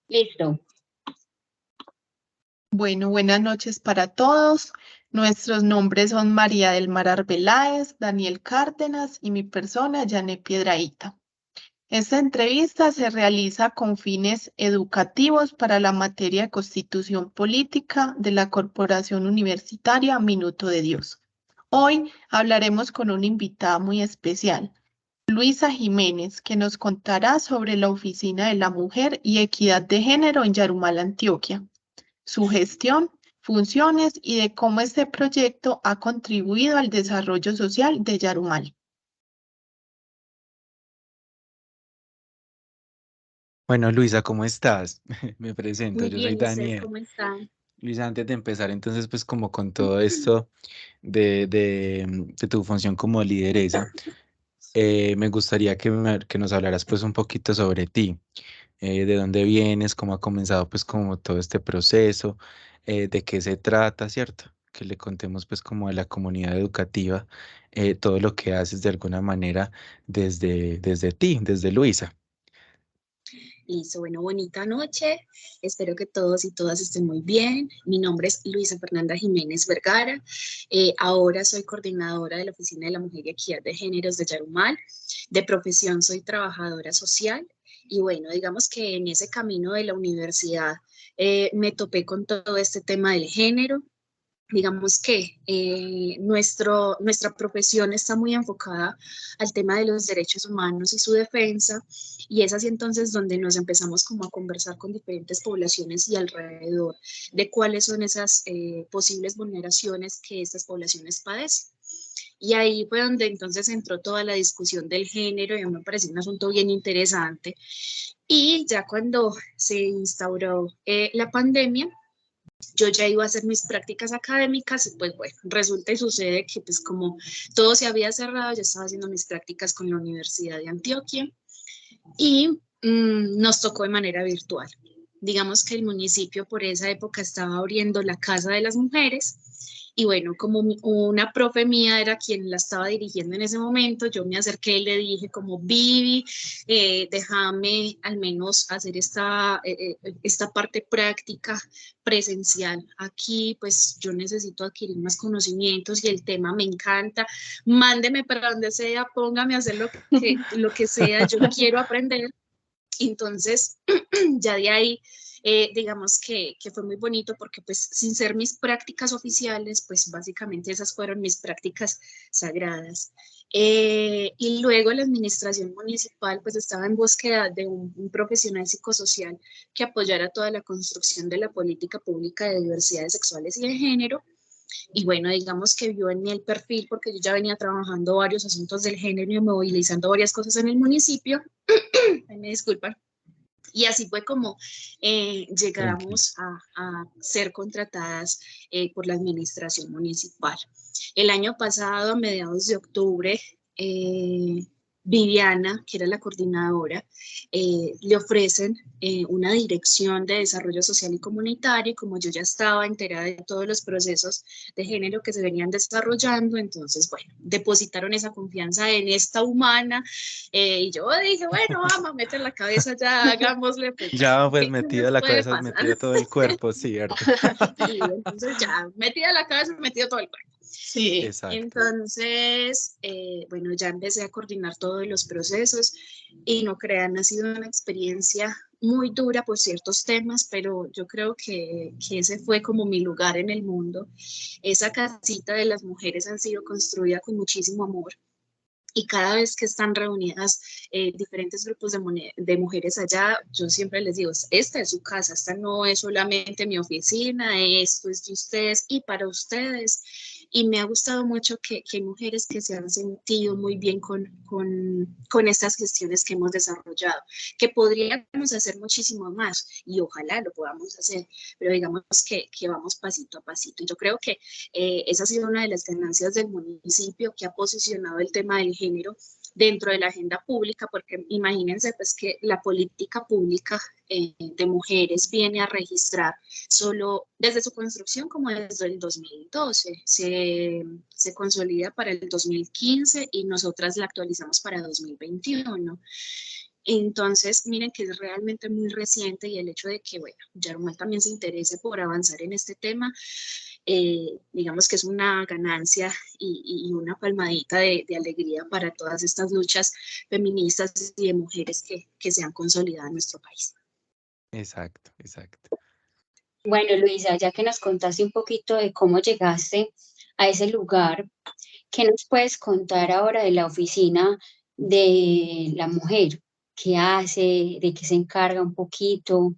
Listo. Bueno, buenas noches para todos. Nuestros nombres son María del Mar Arbeláez, Daniel Cárdenas y mi persona, Janet Piedrahíta. Esta entrevista se realiza con fines educativos para la materia de Constitución Política de la Corporación Universitaria Minuto de Dios. Hoy hablaremos con una invitada muy especial, Luisa Jiménez, que nos contará sobre la Oficina de la Mujer y Equidad de Género en Yarumal, Antioquia, su gestión, funciones y de cómo este proyecto ha contribuido al desarrollo social de Yarumal. Bueno, Luisa, ¿cómo estás? Me presento, Muy yo soy bien, ¿y ustedes Daniel. cómo están? Luisa, antes de empezar, entonces, pues como con todo esto de tu función como lideresa, me gustaría que nos hablaras pues un poquito sobre ti, de dónde vienes, cómo ha comenzado pues como todo este proceso, de qué se trata, ¿cierto? Que le contemos pues como a la comunidad educativa todo lo que haces de alguna manera desde ti, desde Luisa. Listo, bueno, bonita noche. Espero que todos y todas estén muy bien. Mi nombre es Luisa Fernanda Jiménez Vergara. Ahora soy coordinadora de la Oficina de la Mujer y Equidad de Géneros de Yarumal. De profesión soy trabajadora social. Y bueno, digamos que en ese camino de la universidad me topé con todo este tema del género. Digamos que nuestra profesión está muy enfocada al tema de los derechos humanos y su defensa, y es así entonces donde nos empezamos como a conversar con diferentes poblaciones y alrededor de cuáles son esas posibles vulneraciones que estas poblaciones padecen. Y ahí fue donde entonces entró toda la discusión del género y a mí me pareció un asunto bien interesante. Y ya cuando se instauró la pandemia, yo ya iba a hacer mis prácticas académicas y pues bueno, resulta y sucede que pues como todo se había cerrado, yo estaba haciendo mis prácticas con la Universidad de Antioquia y nos tocó de manera virtual. Digamos que el municipio por esa época estaba abriendo la Casa de las Mujeres y bueno, como una profe mía era quien la estaba dirigiendo en ese momento, yo me acerqué y le dije como, Vivi, déjame al menos hacer esta parte práctica presencial. Aquí pues yo necesito adquirir más conocimientos y el tema me encanta. Mándeme para donde sea, póngame a hacer lo que sea, yo quiero aprender. Entonces, ya de ahí, digamos que fue muy bonito porque pues sin ser mis prácticas oficiales, pues básicamente esas fueron mis prácticas sagradas. Y luego la administración municipal pues estaba en búsqueda de un profesional psicosocial que apoyara toda la construcción de la política pública de diversidades sexuales y de género. Y bueno, digamos que vio en mí el perfil porque yo ya venía trabajando varios asuntos del género y movilizando varias cosas en el municipio. Ay, me disculpan. Y así fue como Tranquilo. llegamos a ser contratadas por la administración municipal. El año pasado, a mediados de octubre, Viviana, que era la coordinadora, le ofrecen una dirección de desarrollo social y comunitario, y como yo ya estaba enterada de todos los procesos de género que se venían desarrollando, entonces, bueno, depositaron esa confianza en esta humana, y yo dije, bueno, vamos a meter la cabeza ya, hagámosle, pues ya, Ya pues ¿qué metida nos la puede cabeza, has pasar? metido todo el cuerpo, ¿cierto? Sí, entonces ya, metida la cabeza, metido todo el cuerpo. Sí, Exacto. Entonces, bueno, ya empecé a coordinar todos los procesos y no crean, ha sido una experiencia muy dura por ciertos temas, pero yo creo que ese fue como mi lugar en el mundo. Esa casita de las mujeres ha sido construida con muchísimo amor. Y cada vez que están reunidas diferentes grupos de mujeres allá, yo siempre les digo, esta es su casa, esta no es solamente mi oficina, esto es de ustedes y para ustedes. Y me ha gustado mucho que hay mujeres que se han sentido muy bien con estas gestiones que hemos desarrollado, que podríamos hacer muchísimo más y ojalá lo podamos hacer, pero digamos que vamos pasito a pasito. Y yo creo que esa ha sido una de las ganancias del municipio, que ha posicionado el tema del género dentro de la agenda pública, porque imagínense pues que la política pública de mujeres viene a registrar solo desde su construcción como desde el 2012, se consolida para el 2015 y nosotras la actualizamos para 2021. Entonces, miren que es realmente muy reciente y el hecho de que, bueno, Yarumal también se interese por avanzar en este tema, digamos que es una ganancia y una palmadita de alegría para todas estas luchas feministas y de mujeres que se han consolidado en nuestro país. Exacto, exacto. Bueno, Luisa, ya que nos contaste un poquito de cómo llegaste a ese lugar, ¿qué nos puedes contar ahora de la oficina de la mujer? ¿Qué hace? ¿De qué se encarga un poquito?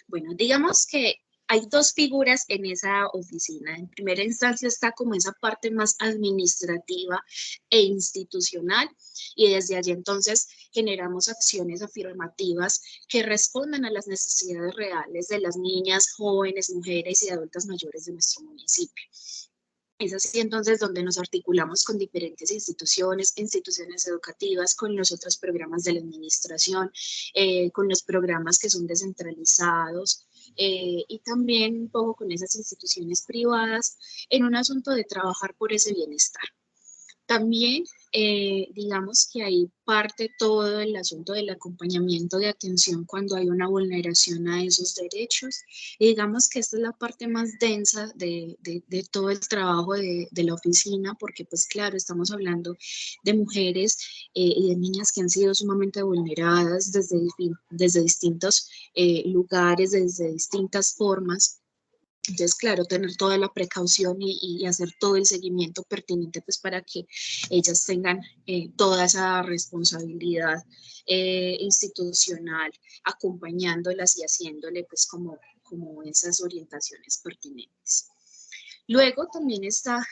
Bueno, digamos que hay dos figuras en esa oficina. En primera instancia está como esa parte más administrativa e institucional y desde allí entonces generamos acciones afirmativas que respondan a las necesidades reales de las niñas, jóvenes, mujeres y adultas mayores de nuestro municipio. Es así entonces donde nos articulamos con diferentes instituciones educativas, con los otros programas de la administración, con los programas que son descentralizados y también un poco con esas instituciones privadas en un asunto de trabajar por ese bienestar. También, digamos que ahí parte todo el asunto del acompañamiento de atención cuando hay una vulneración a esos derechos. Y digamos que esta es la parte más densa de todo el trabajo de la oficina, porque pues claro, estamos hablando de mujeres y de niñas que han sido sumamente vulneradas desde distintos lugares, desde distintas formas. Entonces, claro, tener toda la precaución y hacer todo el seguimiento pertinente pues para que ellas tengan toda esa responsabilidad institucional, acompañándolas y haciéndole pues como esas orientaciones pertinentes. Luego también está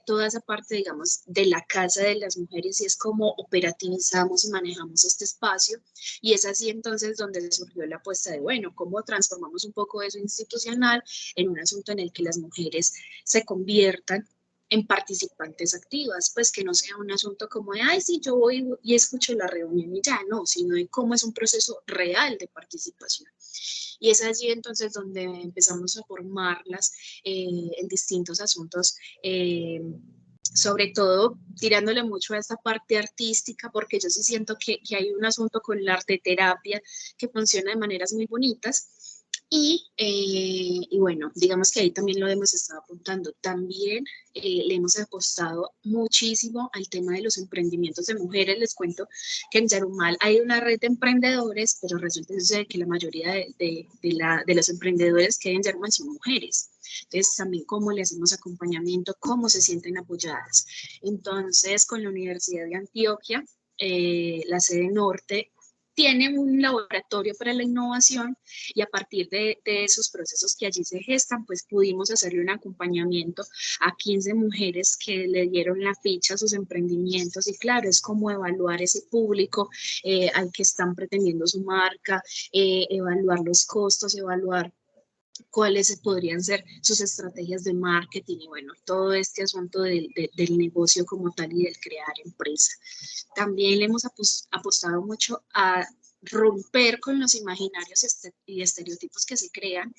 toda esa parte, digamos, de la Casa de las Mujeres y es cómo operativizamos y manejamos este espacio. Y es así entonces donde surgió la apuesta de, bueno, cómo transformamos un poco eso institucional en un asunto en el que las mujeres se conviertan en participantes activas, pues que no sea un asunto como de, ay, sí, yo voy y escucho la reunión y ya, no, sino de cómo es un proceso real de participación. Y es allí entonces donde empezamos a formarlas en distintos asuntos, sobre todo tirándole mucho a esta parte artística, porque yo sí siento que hay un asunto con la arte terapia que funciona de maneras muy bonitas. Y bueno, digamos que ahí también lo hemos estado apuntando. También le hemos apostado muchísimo al tema de los emprendimientos de mujeres. Les cuento que en Yarumal hay una red de emprendedores, pero resulta que la mayoría de los emprendedores que hay en Yarumal son mujeres. Entonces, también cómo le hacemos acompañamiento, cómo se sienten apoyadas. Entonces, con la Universidad de Antioquia, la sede norte, tiene un laboratorio para la innovación y a partir de esos procesos que allí se gestan, pues pudimos hacerle un acompañamiento a 15 mujeres que le dieron la ficha a sus emprendimientos y claro, es como evaluar ese público al que están pretendiendo su marca, evaluar los costos, evaluar cuáles podrían ser sus estrategias de marketing y bueno, todo este asunto del negocio como tal y del crear empresa. También le hemos apostado mucho a romper con los imaginarios y estereotipos que se crean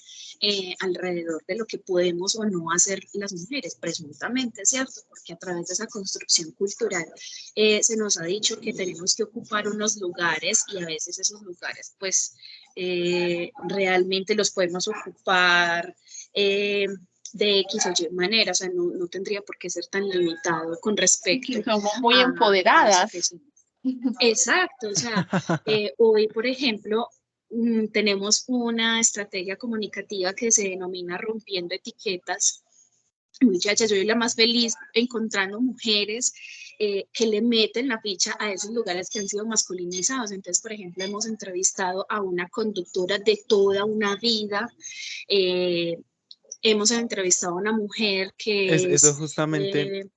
alrededor de lo que podemos o no hacer las mujeres, presuntamente, ¿cierto? Porque a través de esa construcción cultural se nos ha dicho que tenemos que ocupar unos lugares y a veces esos lugares, pues, realmente los podemos ocupar de X o Y manera, o sea, no tendría por qué ser tan limitado con respecto Que somos muy a empoderadas. eso que exacto, o sea, hoy, por ejemplo, tenemos una estrategia comunicativa que se denomina Rompiendo Etiquetas. Muchachas, yo soy la más feliz encontrando mujeres que le meten la ficha a esos lugares que han sido masculinizados. Entonces, por ejemplo, hemos entrevistado a una conductora de toda una vida, hemos entrevistado a una mujer que Eso es justamente,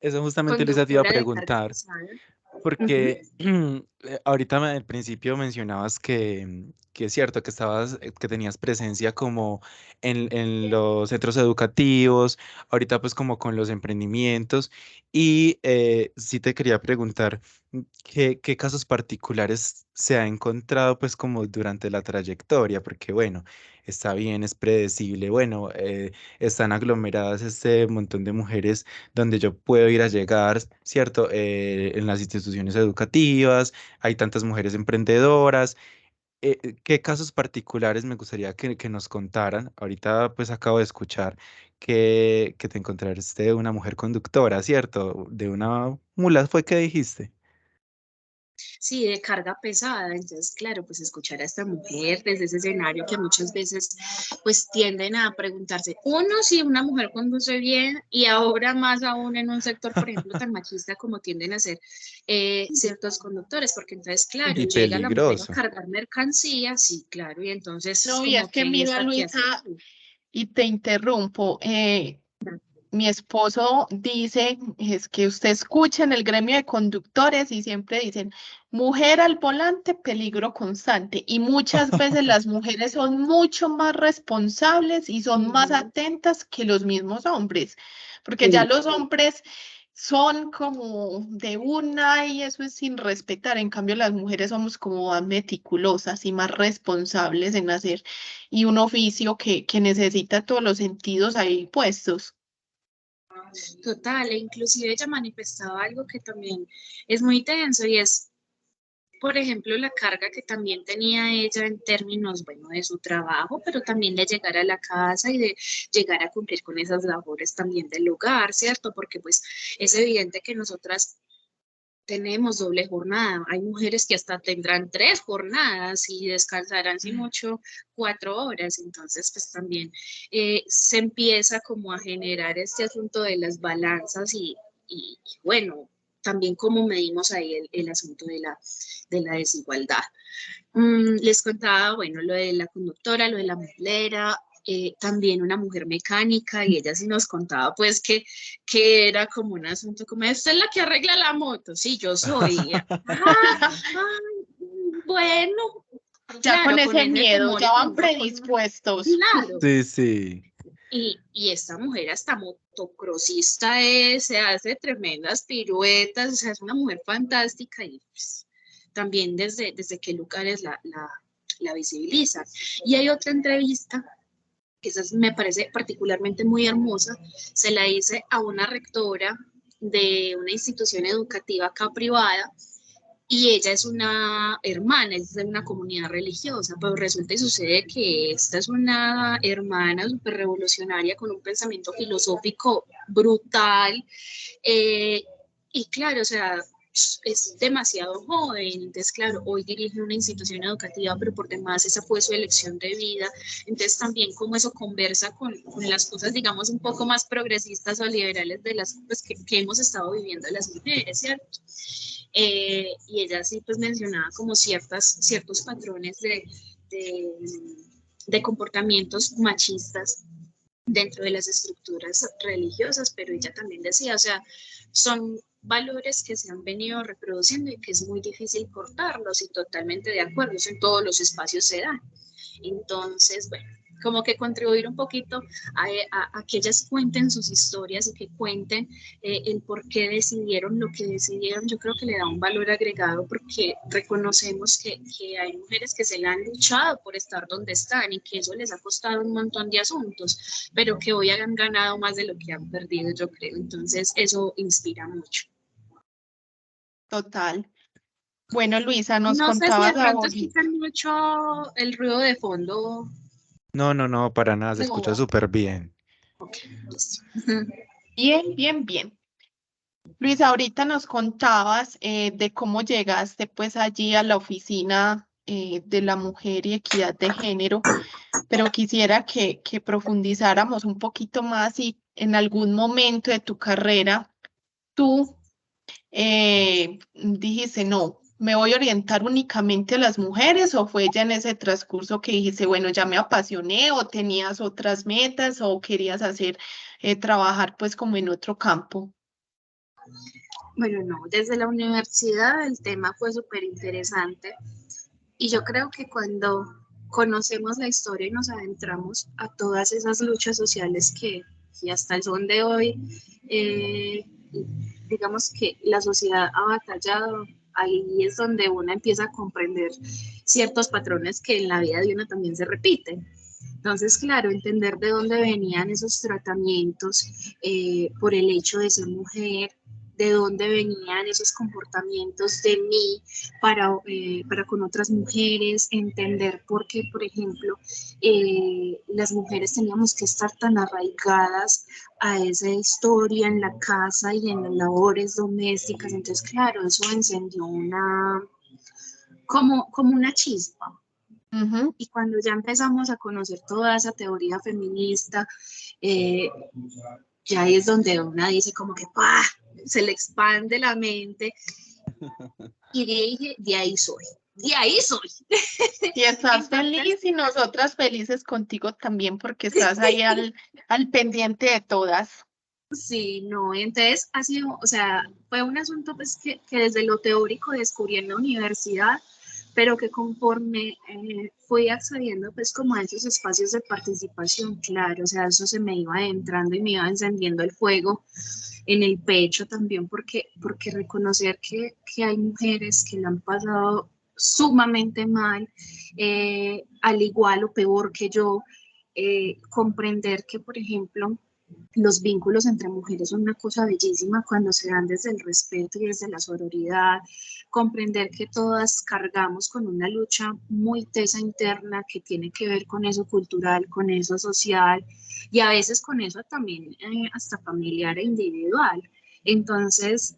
eso justamente les iba a conductora de carga preguntar. pesada. Porque ahorita al principio mencionabas que es cierto que que tenías presencia como en los centros educativos, ahorita pues como con los emprendimientos, y sí te quería preguntar qué casos particulares se ha encontrado pues como durante la trayectoria, porque bueno, está bien, es predecible, bueno, están aglomeradas este montón de mujeres donde yo puedo ir a llegar, ¿cierto? En las instituciones educativas, hay tantas mujeres emprendedoras. ¿Qué casos particulares me gustaría que nos contaran? Ahorita pues acabo de escuchar que te encontraste una mujer conductora, ¿cierto? De una mula, ¿fue que dijiste? Sí, de carga pesada. Entonces, claro, pues escuchar a esta mujer desde ese escenario que muchas veces pues tienden a preguntarse, uno, si una mujer conduce bien y ahora más aún en un sector, por ejemplo, tan machista como tienden a ser ciertos conductores, porque entonces, claro, Y llega la mujer a peligroso. cargar mercancía, sí, claro, y entonces es No, y es como que que, ¿y mira, esta qué hace Luisa, aquí? y te interrumpo. Mi esposo dice, es que usted escucha en el gremio de conductores y siempre dicen, mujer al volante, peligro constante. Y muchas veces las mujeres son mucho más responsables y son más Ujú. atentas que los mismos hombres, porque ya Sí. los hombres son como de una y eso es sin respetar. En cambio, las mujeres somos como más meticulosas y más responsables en hacer y un oficio que necesita todos los sentidos ahí puestos. Total, e inclusive ella manifestaba algo que también es muy tenso y es, por ejemplo, la carga que también tenía ella en términos, bueno, de su trabajo, pero también de llegar a la casa y de llegar a cumplir con esas labores también del hogar, ¿cierto? Porque pues es evidente que nosotras tenemos doble jornada. Hay mujeres que hasta tendrán 3 jornadas y descansarán sin mucho 4 horas. Entonces, pues también se empieza como a generar este asunto de las balanzas y bueno, también cómo medimos ahí el asunto de la desigualdad. Les contaba, bueno, lo de la conductora, lo de la muslera, también una mujer mecánica y ella sí nos contaba pues que era como un asunto como, ¿esta es la que arregla la moto? Sí, yo soy. Bueno, Ya con claro, con ese ese miedo, temor y ya van con esa cosa, predispuestos. claro. Sí, sí. Y esta mujer hasta motocrossista es, se hace tremendas piruetas, o sea, es una mujer fantástica y pues, también desde qué lugares la visibilizan. Y hay otra entrevista, que esa me parece particularmente muy hermosa, se la hice a una rectora de una institución educativa acá privada, y ella es una hermana, es de una comunidad religiosa, pero resulta y sucede que esta es una hermana súper revolucionaria con un pensamiento filosófico brutal, eh, y claro, o sea, es demasiado joven, entonces claro, hoy dirige una institución educativa, pero por demás esa fue su elección de vida, entonces también como eso conversa con las cosas, digamos, un poco más progresistas o liberales de las pues, que hemos estado viviendo las mujeres, ¿cierto? Y ella sí pues mencionaba como ciertos patrones de, de comportamientos machistas dentro de las estructuras religiosas, pero ella también decía, o sea, son valores que se han venido reproduciendo y que es muy difícil cortarlos y totalmente de acuerdo, eso en todos los espacios se da. Entonces, bueno, como que contribuir un poquito a que ellas cuenten sus historias y que cuenten el por qué decidieron lo que decidieron, yo creo que le da un valor agregado porque reconocemos que hay mujeres que se la han luchado por estar donde están y que eso les ha costado un montón de asuntos, pero que hoy han ganado más de lo que han perdido, yo creo. Entonces, eso inspira mucho. Total. Bueno, Luisa, nos No sé si de contabas pronto ahorita. escuchan mucho el ruido de fondo. No, no, no, para nada, se escucha No. súper bien. Ok, listo. Bien, bien, bien. Luisa, ahorita nos contabas de cómo llegaste pues allí a la oficina de la mujer y equidad de género, pero quisiera que profundizáramos un poquito más y en algún momento de tu carrera tú dijiste, no, me voy a orientar únicamente a las mujeres o fue ya en ese transcurso que dijiste, bueno, ya me apasioné o tenías otras metas o querías hacer, trabajar pues como en otro campo. Bueno, no, desde la universidad el tema fue súper interesante y yo creo que cuando conocemos la historia y nos adentramos a todas esas luchas sociales que hasta el son de hoy, eh, digamos que la sociedad ha batallado, ahí es donde uno empieza a comprender ciertos patrones que en la vida de uno también se repiten. Entonces, claro, entender de dónde venían esos tratamientos por el hecho de ser mujer, de dónde venían esos comportamientos de mí para con otras mujeres, entender por qué, por ejemplo, las mujeres teníamos que estar tan arraigadas a esa historia en la casa y en las labores domésticas. Entonces, claro, eso encendió como una chispa. Ujú. Y cuando ya empezamos a conocer toda esa teoría feminista, ya es donde una dice como que ¡pah! Se le expande la mente y dije, de ahí soy, de ahí soy. Y estás Entonces, feliz y nosotras felices contigo también porque estás ahí al pendiente de todas. sí, no, entonces ha sido, o sea, fue un asunto pues que desde lo teórico descubrí en la universidad, pero que conforme fui accediendo pues como a esos espacios de participación, claro, o sea, eso se me iba adentrando y me iba encendiendo el fuego en el pecho también, porque reconocer que hay mujeres que la han pasado sumamente mal, al igual o peor que yo, comprender que, por ejemplo, los vínculos entre mujeres son una cosa bellísima cuando se dan desde el respeto y desde la sororidad, comprender que todas cargamos con una lucha muy tesa interna que tiene que ver con eso cultural, con eso social y a veces con eso también hasta familiar e individual. Entonces,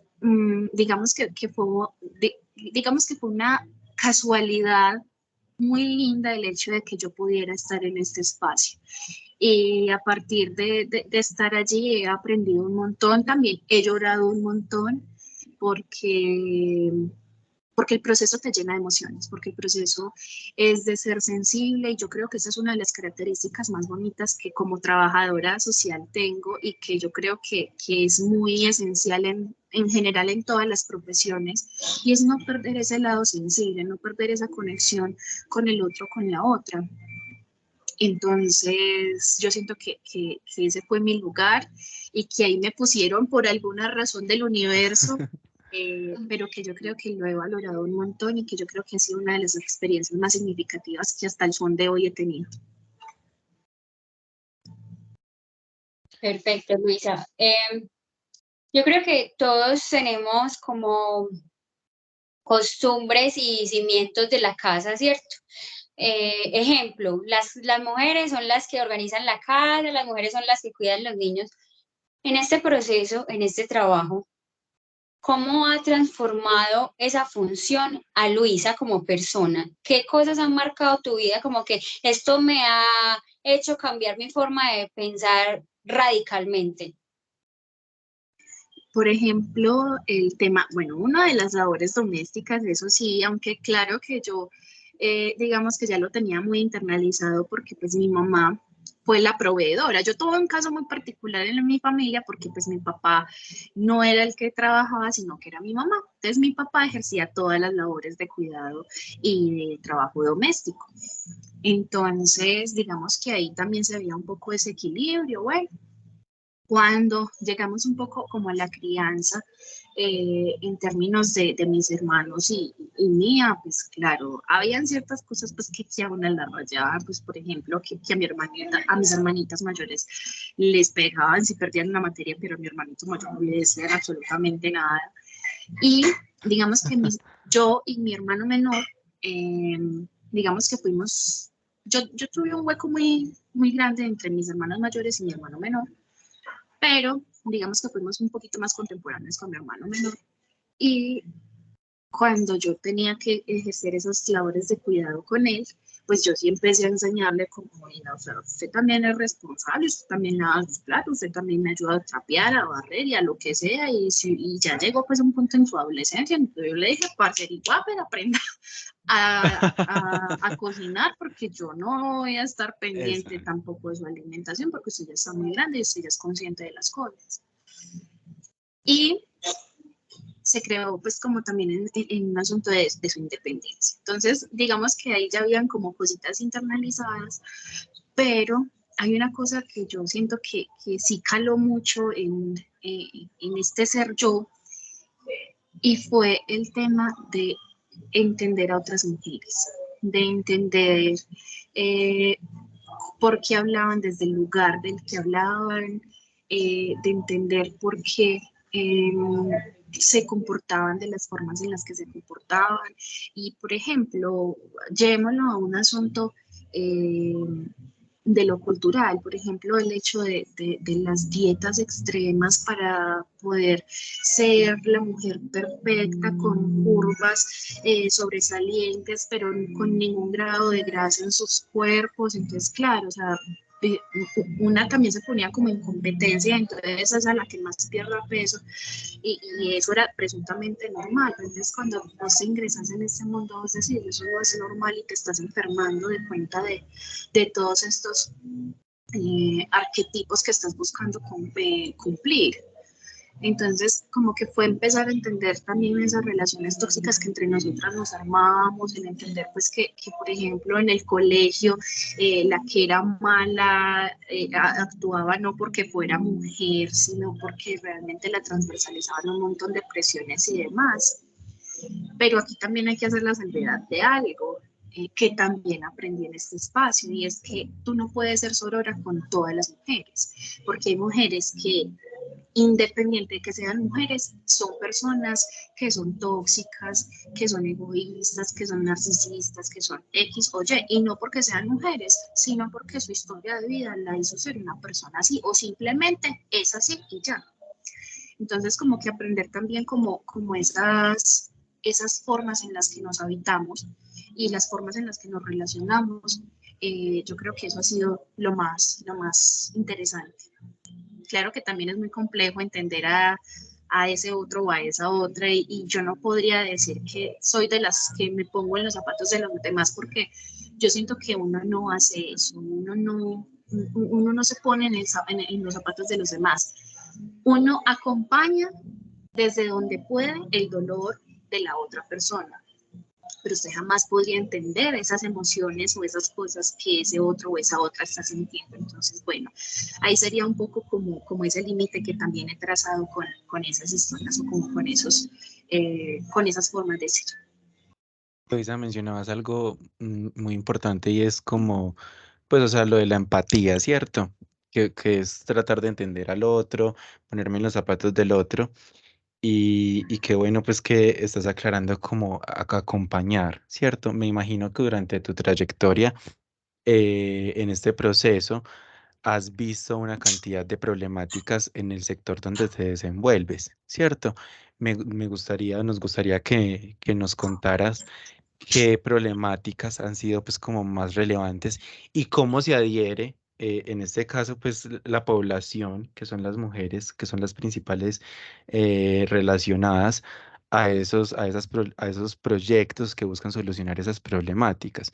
digamos que fue una casualidad muy linda el hecho de que yo pudiera estar en este espacio. Y a partir de estar allí he aprendido un montón, también he llorado un montón porque, porque el proceso te llena de emociones, porque el proceso es de ser sensible y yo creo que esa es una de las características más bonitas que como trabajadora social tengo y que yo creo que es muy esencial en general en todas las profesiones y es no perder ese lado sensible, no perder esa conexión con el otro, con la otra. Entonces, yo siento que ese fue mi lugar y que ahí me pusieron por alguna razón del universo, pero que yo creo que lo he valorado un montón y que yo creo que ha sido una de las experiencias más significativas que hasta el son de hoy he tenido. Perfecto, Luisa. Yo creo que todos tenemos como costumbres y cimientos de la casa, ¿cierto? Ejemplo, las mujeres son las que organizan la casa, las mujeres son las que cuidan los niños. En este proceso, en este trabajo, ¿cómo ha transformado esa función a Luisa como persona? ¿Qué cosas han marcado tu vida? Como que esto me ha hecho cambiar mi forma de pensar radicalmente. Por ejemplo, el tema, bueno, una de las labores domésticas, eso sí, aunque claro que yo, digamos que ya lo tenía muy internalizado porque pues mi mamá fue la proveedora. Yo tuve un caso muy particular en mi familia porque pues mi papá no era el que trabajaba, sino que era mi mamá. Entonces mi papá ejercía todas las labores de cuidado y de trabajo doméstico. Entonces, digamos que ahí también se veía un poco ese equilibrio, bueno. Cuando llegamos un poco como a la crianza, en términos de mis hermanos y mía, pues claro, habían ciertas cosas pues que a una la rayaban, pues por ejemplo, que a mi hermanita, a mis hermanitas mayores les pegaban si perdían una materia, pero a mi hermanito mayor no le decían absolutamente nada. Y digamos que yo y mi hermano menor, eh, digamos que fuimos, yo tuve un hueco muy grande entre mis hermanos mayores y mi hermano menor, pero digamos que fuimos un poquito más contemporáneos con mi hermano menor. Y cuando yo tenía que ejercer esas labores de cuidado con él, pues yo sí empecé a enseñarle como, mira, o sea, usted también es responsable, usted también lava sus platos, usted también me ayuda a trapear, a barrer y a lo que sea, y ya llegó pues un punto en su adolescencia, entonces yo le dije, parcerita, pero aprenda a cocinar porque yo no voy a estar Eso. pendiente tampoco de su alimentación porque usted ya está muy grande y usted ya es consciente de las cosas. Y se creó pues como también en un asunto de su independencia. Entonces, digamos que ahí ya habían como cositas internalizadas, pero hay una cosa que yo siento que sí caló mucho en este ser yo y fue el tema de entender a otras mujeres, de entender eh, por qué hablaban desde el lugar del que hablaban, de entender por qué se comportaban de las formas en las que se comportaban. Y, por ejemplo, llevémoslo a un asunto de lo cultural, por ejemplo, el hecho de las dietas extremas para poder ser la mujer perfecta, con curvas sobresalientes, pero con ningún grado de grasa en sus cuerpos. Entonces, claro, o sea, una también se ponía como en competencia, entonces esa es a la que más pierda peso, y eso era presuntamente normal. Entonces, cuando vos te ingresas en este mundo, vos decís, eso no es normal y te estás enfermando de cuenta de todos estos arquetipos que estás buscando cumplir. Entonces, como que fue empezar a entender también esas relaciones tóxicas que entre nosotras nos armábamos, en entender pues que por ejemplo, en el colegio, la que era mala actuaba no porque fuera mujer, sino porque realmente la transversalizaban un montón de presiones y demás. Pero aquí también hay que hacer la salvedad de algo que también aprendí en este espacio, y es que tú no puedes ser sorora con todas las mujeres, porque hay mujeres que, independiente de que sean mujeres, son personas que son tóxicas, que son egoístas, que son narcisistas, que son X o Y, y no porque sean mujeres, sino porque su historia de vida la hizo ser una persona así, o simplemente es así y ya. Entonces, como que aprender también como esas formas en las que nos habitamos y las formas en las que nos relacionamos, yo creo que eso ha sido lo más interesante. Claro que también es muy complejo entender a ese otro o a esa otra, y yo no podría decir que soy de las que me pongo en los zapatos de los demás, porque yo siento que uno no hace eso, uno no se pone en los zapatos de los demás. Uno acompaña desde donde puede el dolor de la otra persona, pero usted jamás podría entender esas emociones o esas cosas que ese otro o esa otra está sintiendo. Entonces, bueno, ahí sería un poco como ese límite que también he trazado con esas historias, o como con esas formas de ser. Luisa, mencionabas algo muy importante y es como, pues, o sea, lo de la empatía, ¿cierto? Que es tratar de entender al otro, ponerme en los zapatos del otro. Y qué bueno pues que estás aclarando cómo acompañar, ¿cierto? Me imagino que durante tu trayectoria en este proceso has visto una cantidad de problemáticas en el sector donde te desenvuelves, ¿cierto? Nos gustaría que nos contaras qué problemáticas han sido pues como más relevantes y cómo se adhiere, en este caso pues la población, que son las mujeres, que son las principales relacionadas a esos proyectos que buscan solucionar esas problemáticas.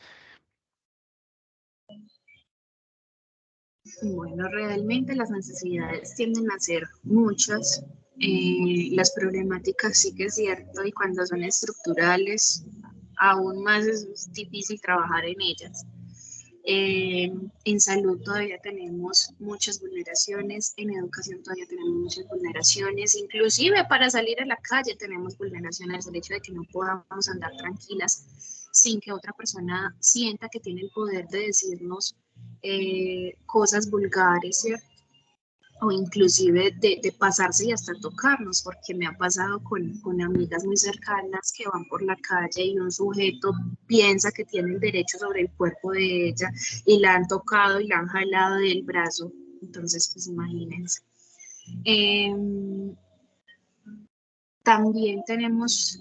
Bueno, realmente las necesidades tienden a ser muchas. Las problemáticas sí que es cierto, y cuando son estructurales, aún más es difícil trabajar en ellas. En salud todavía tenemos muchas vulneraciones, en educación todavía tenemos muchas vulneraciones, inclusive para salir a la calle tenemos vulneraciones, el hecho de que no podamos andar tranquilas sin que otra persona sienta que tiene el poder de decirnos cosas vulgares, ¿cierto? O inclusive de pasarse y hasta tocarnos, porque me ha pasado con amigas muy cercanas que van por la calle y un sujeto piensa que tiene el derecho sobre el cuerpo de ella y la han tocado y la han jalado del brazo. Entonces, pues imagínense. También tenemos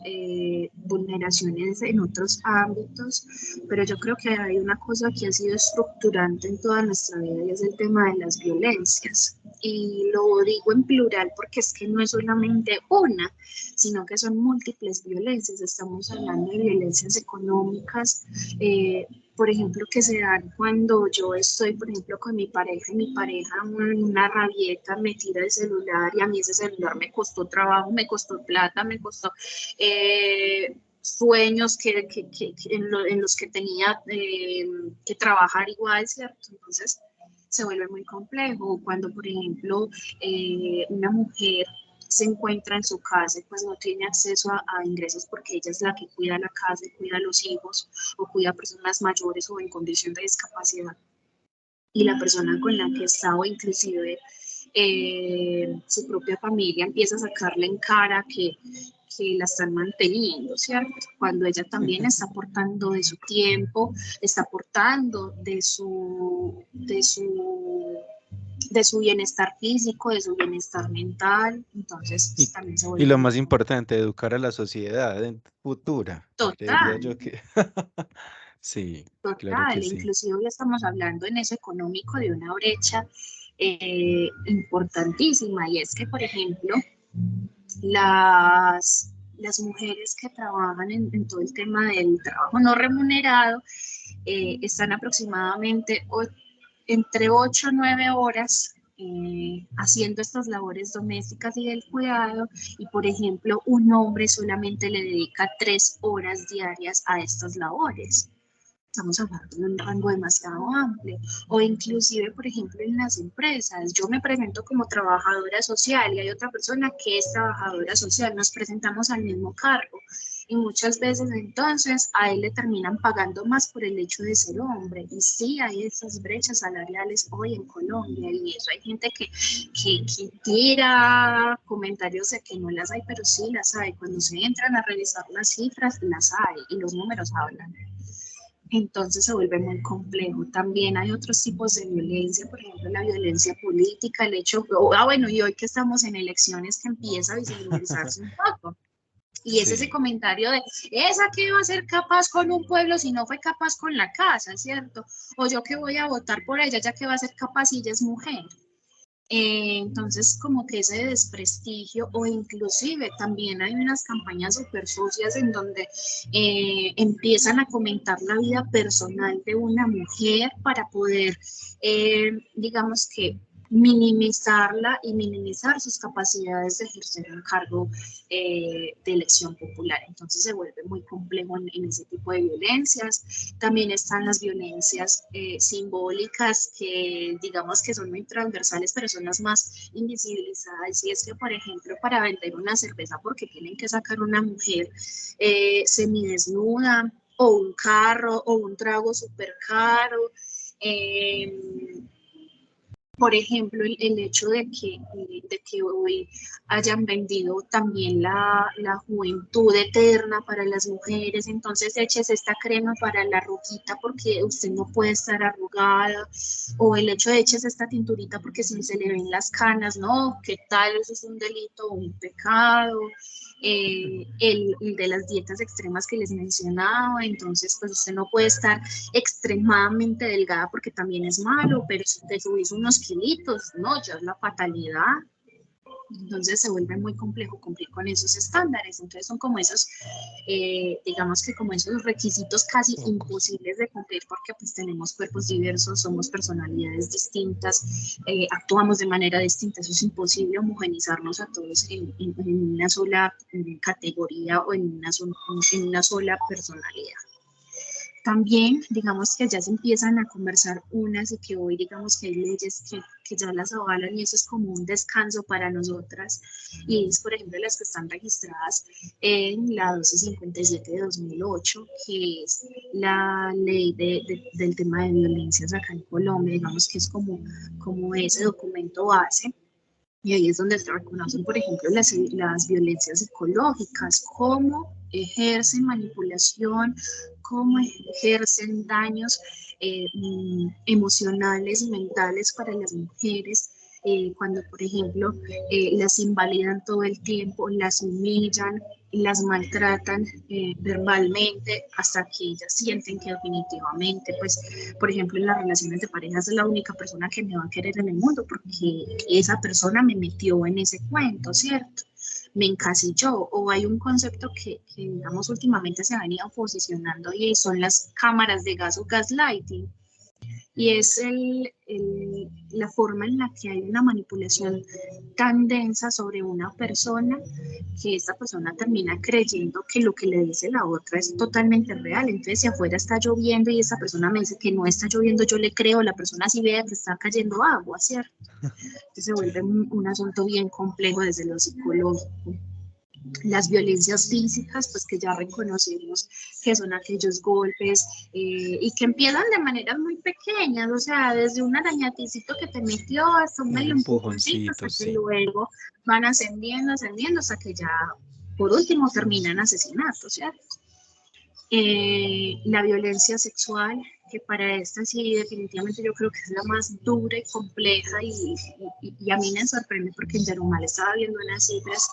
vulneraciones en otros ámbitos, pero yo creo que hay una cosa que ha sido estructurante en toda nuestra vida, y es el tema de las violencias. Y lo digo en plural porque es que no es solamente una, sino que son múltiples violencias. Estamos hablando de violencias económicas, por ejemplo, que se dan cuando yo estoy, por ejemplo, con mi pareja, y mi pareja en una rabieta me tira el celular, y a mí ese celular me costó trabajo, me costó plata, me costó sueños en los que tenía que trabajar igual, ¿cierto? Entonces se vuelve muy complejo. Cuando, por ejemplo, una mujer se encuentra en su casa y pues no tiene acceso a ingresos, porque ella es la que cuida la casa y cuida a los hijos, o cuida a personas mayores o en condición de discapacidad, y la persona con la que está, o inclusive su propia familia empieza a sacarle en cara que la están manteniendo, ¿cierto? Cuando ella también está aportando de su tiempo, está aportando de su bienestar físico, de su bienestar mental, entonces pues, también se Y vuelve lo muy más importante, educar a la sociedad futura, creería total. yo que sí, claro Total, que sí. inclusive hoy estamos hablando en eso económico de una brecha importantísima, y es que, por ejemplo, las mujeres que trabajan en todo el tema del trabajo no remunerado están aproximadamente entre 8 o 9 horas haciendo estas labores domésticas y del cuidado, y por ejemplo un hombre solamente le dedica 3 horas diarias a estas labores. Estamos hablando de un rango demasiado amplio. O inclusive, por ejemplo, en las empresas, yo me presento como trabajadora social y hay otra persona que es trabajadora social, nos presentamos al mismo cargo y muchas veces entonces a él le terminan pagando más por el hecho de ser hombre. Y sí, hay esas brechas salariales hoy en Colombia, y eso hay gente que tira comentarios de que no las hay, pero sí las hay. Cuando se entran a revisar las cifras, las hay y los números hablan. Entonces se vuelve muy complejo. También hay otros tipos de violencia, por ejemplo, la violencia política, el hecho, bueno, y hoy que estamos en elecciones que empieza a visibilizarse un poco. Y es ese Sí. comentario de, ¿esa que va a ser capaz con un pueblo si no fue capaz con la casa, ¿cierto? O yo que voy a votar por ella, ya que va a ser capaz si ella es mujer. Entonces, como que ese desprestigio, o inclusive también hay unas campañas súper sucias en donde empiezan a comentar la vida personal de una mujer para poder, digamos que, minimizarla y minimizar sus capacidades de ejercer un cargo de elección popular. Entonces se vuelve muy complejo en ese tipo de violencias. También están las violencias simbólicas que digamos que son muy transversales, pero son las más invisibilizadas. Y es que, por ejemplo, para vender una cerveza, porque tienen que sacar una mujer semidesnuda, o un carro, o un trago súper caro. Por ejemplo, el hecho de que hoy hayan vendido también la juventud eterna para las mujeres, entonces eches esta crema para la arruguita porque usted no puede estar arrugada, o el hecho de eches esta tinturita porque si se le ven las canas, no, ¿qué tal? Eso es un delito o un pecado. El de las dietas extremas que les mencionaba, entonces pues usted no puede estar extremadamente delgada porque también es malo, pero si te subís unos kilitos, no, ya es la fatalidad. Entonces se vuelve muy complejo cumplir con esos estándares. Entonces son como esos, digamos que como esos requisitos casi imposibles de cumplir, porque pues tenemos cuerpos diversos, somos personalidades distintas, actuamos de manera distinta. Eso es imposible homogenizarnos a todos en una sola categoría o en una sola personalidad. También, digamos que ya se empiezan a conversar unas, y que hoy digamos que hay leyes que ya las avalan, y eso es como un descanso para nosotras, y es por ejemplo las que están registradas en la 1257 de 2008, que es la ley del tema de violencias acá en Colombia, digamos que es como ese documento base. Y ahí es donde se reconocen, por ejemplo, las violencias psicológicas, cómo ejercen manipulación, cómo ejercen daños emocionales y mentales para las mujeres, cuando, por ejemplo, las invalidan todo el tiempo, las humillan, las maltratan verbalmente, hasta que ellas sienten que definitivamente, pues, por ejemplo, en las relaciones de pareja es la única persona que me va a querer en el mundo, porque esa persona me metió en ese cuento, ¿cierto? Me encasilló. O hay un concepto que digamos, últimamente se ha venido posicionando, y son las cámaras de gas o gaslighting. Y es la forma en la que hay una manipulación tan densa sobre una persona, que esta persona termina creyendo que lo que le dice la otra es totalmente real. Entonces, si afuera está lloviendo y esta persona me dice que no está lloviendo, yo le creo, la persona sí vea que está cayendo agua, ¿cierto? Entonces se vuelve un asunto bien complejo desde lo psicológico. Las violencias físicas, pues que ya reconocemos que son aquellos golpes y que empiezan de maneras muy pequeñas, o sea, desde un arañaticito que te metió hasta un Un medio empujoncito, hasta empujoncito, que sí. luego van ascendiendo, ascendiendo, hasta que ya por último terminan asesinatos, ¿cierto? La violencia sexual, que para esta sí definitivamente yo creo que es la más dura y compleja y a mí me sorprende porque en Yarumal estaba viendo unas cifras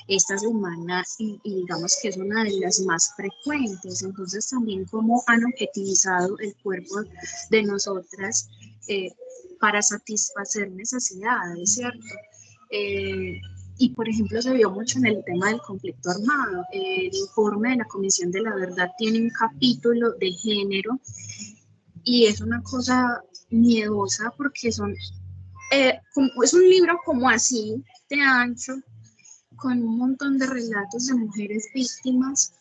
esta semana y digamos que es una de las más frecuentes, entonces también cómo han objetivizado el cuerpo de nosotras para satisfacer necesidades, ¿cierto? Y, por ejemplo, se vio mucho en el tema del conflicto armado. El informe de la Comisión de la Verdad tiene un capítulo de género y es una cosa miedosa porque es un libro como así, de ancho, con un montón de relatos de mujeres víctimas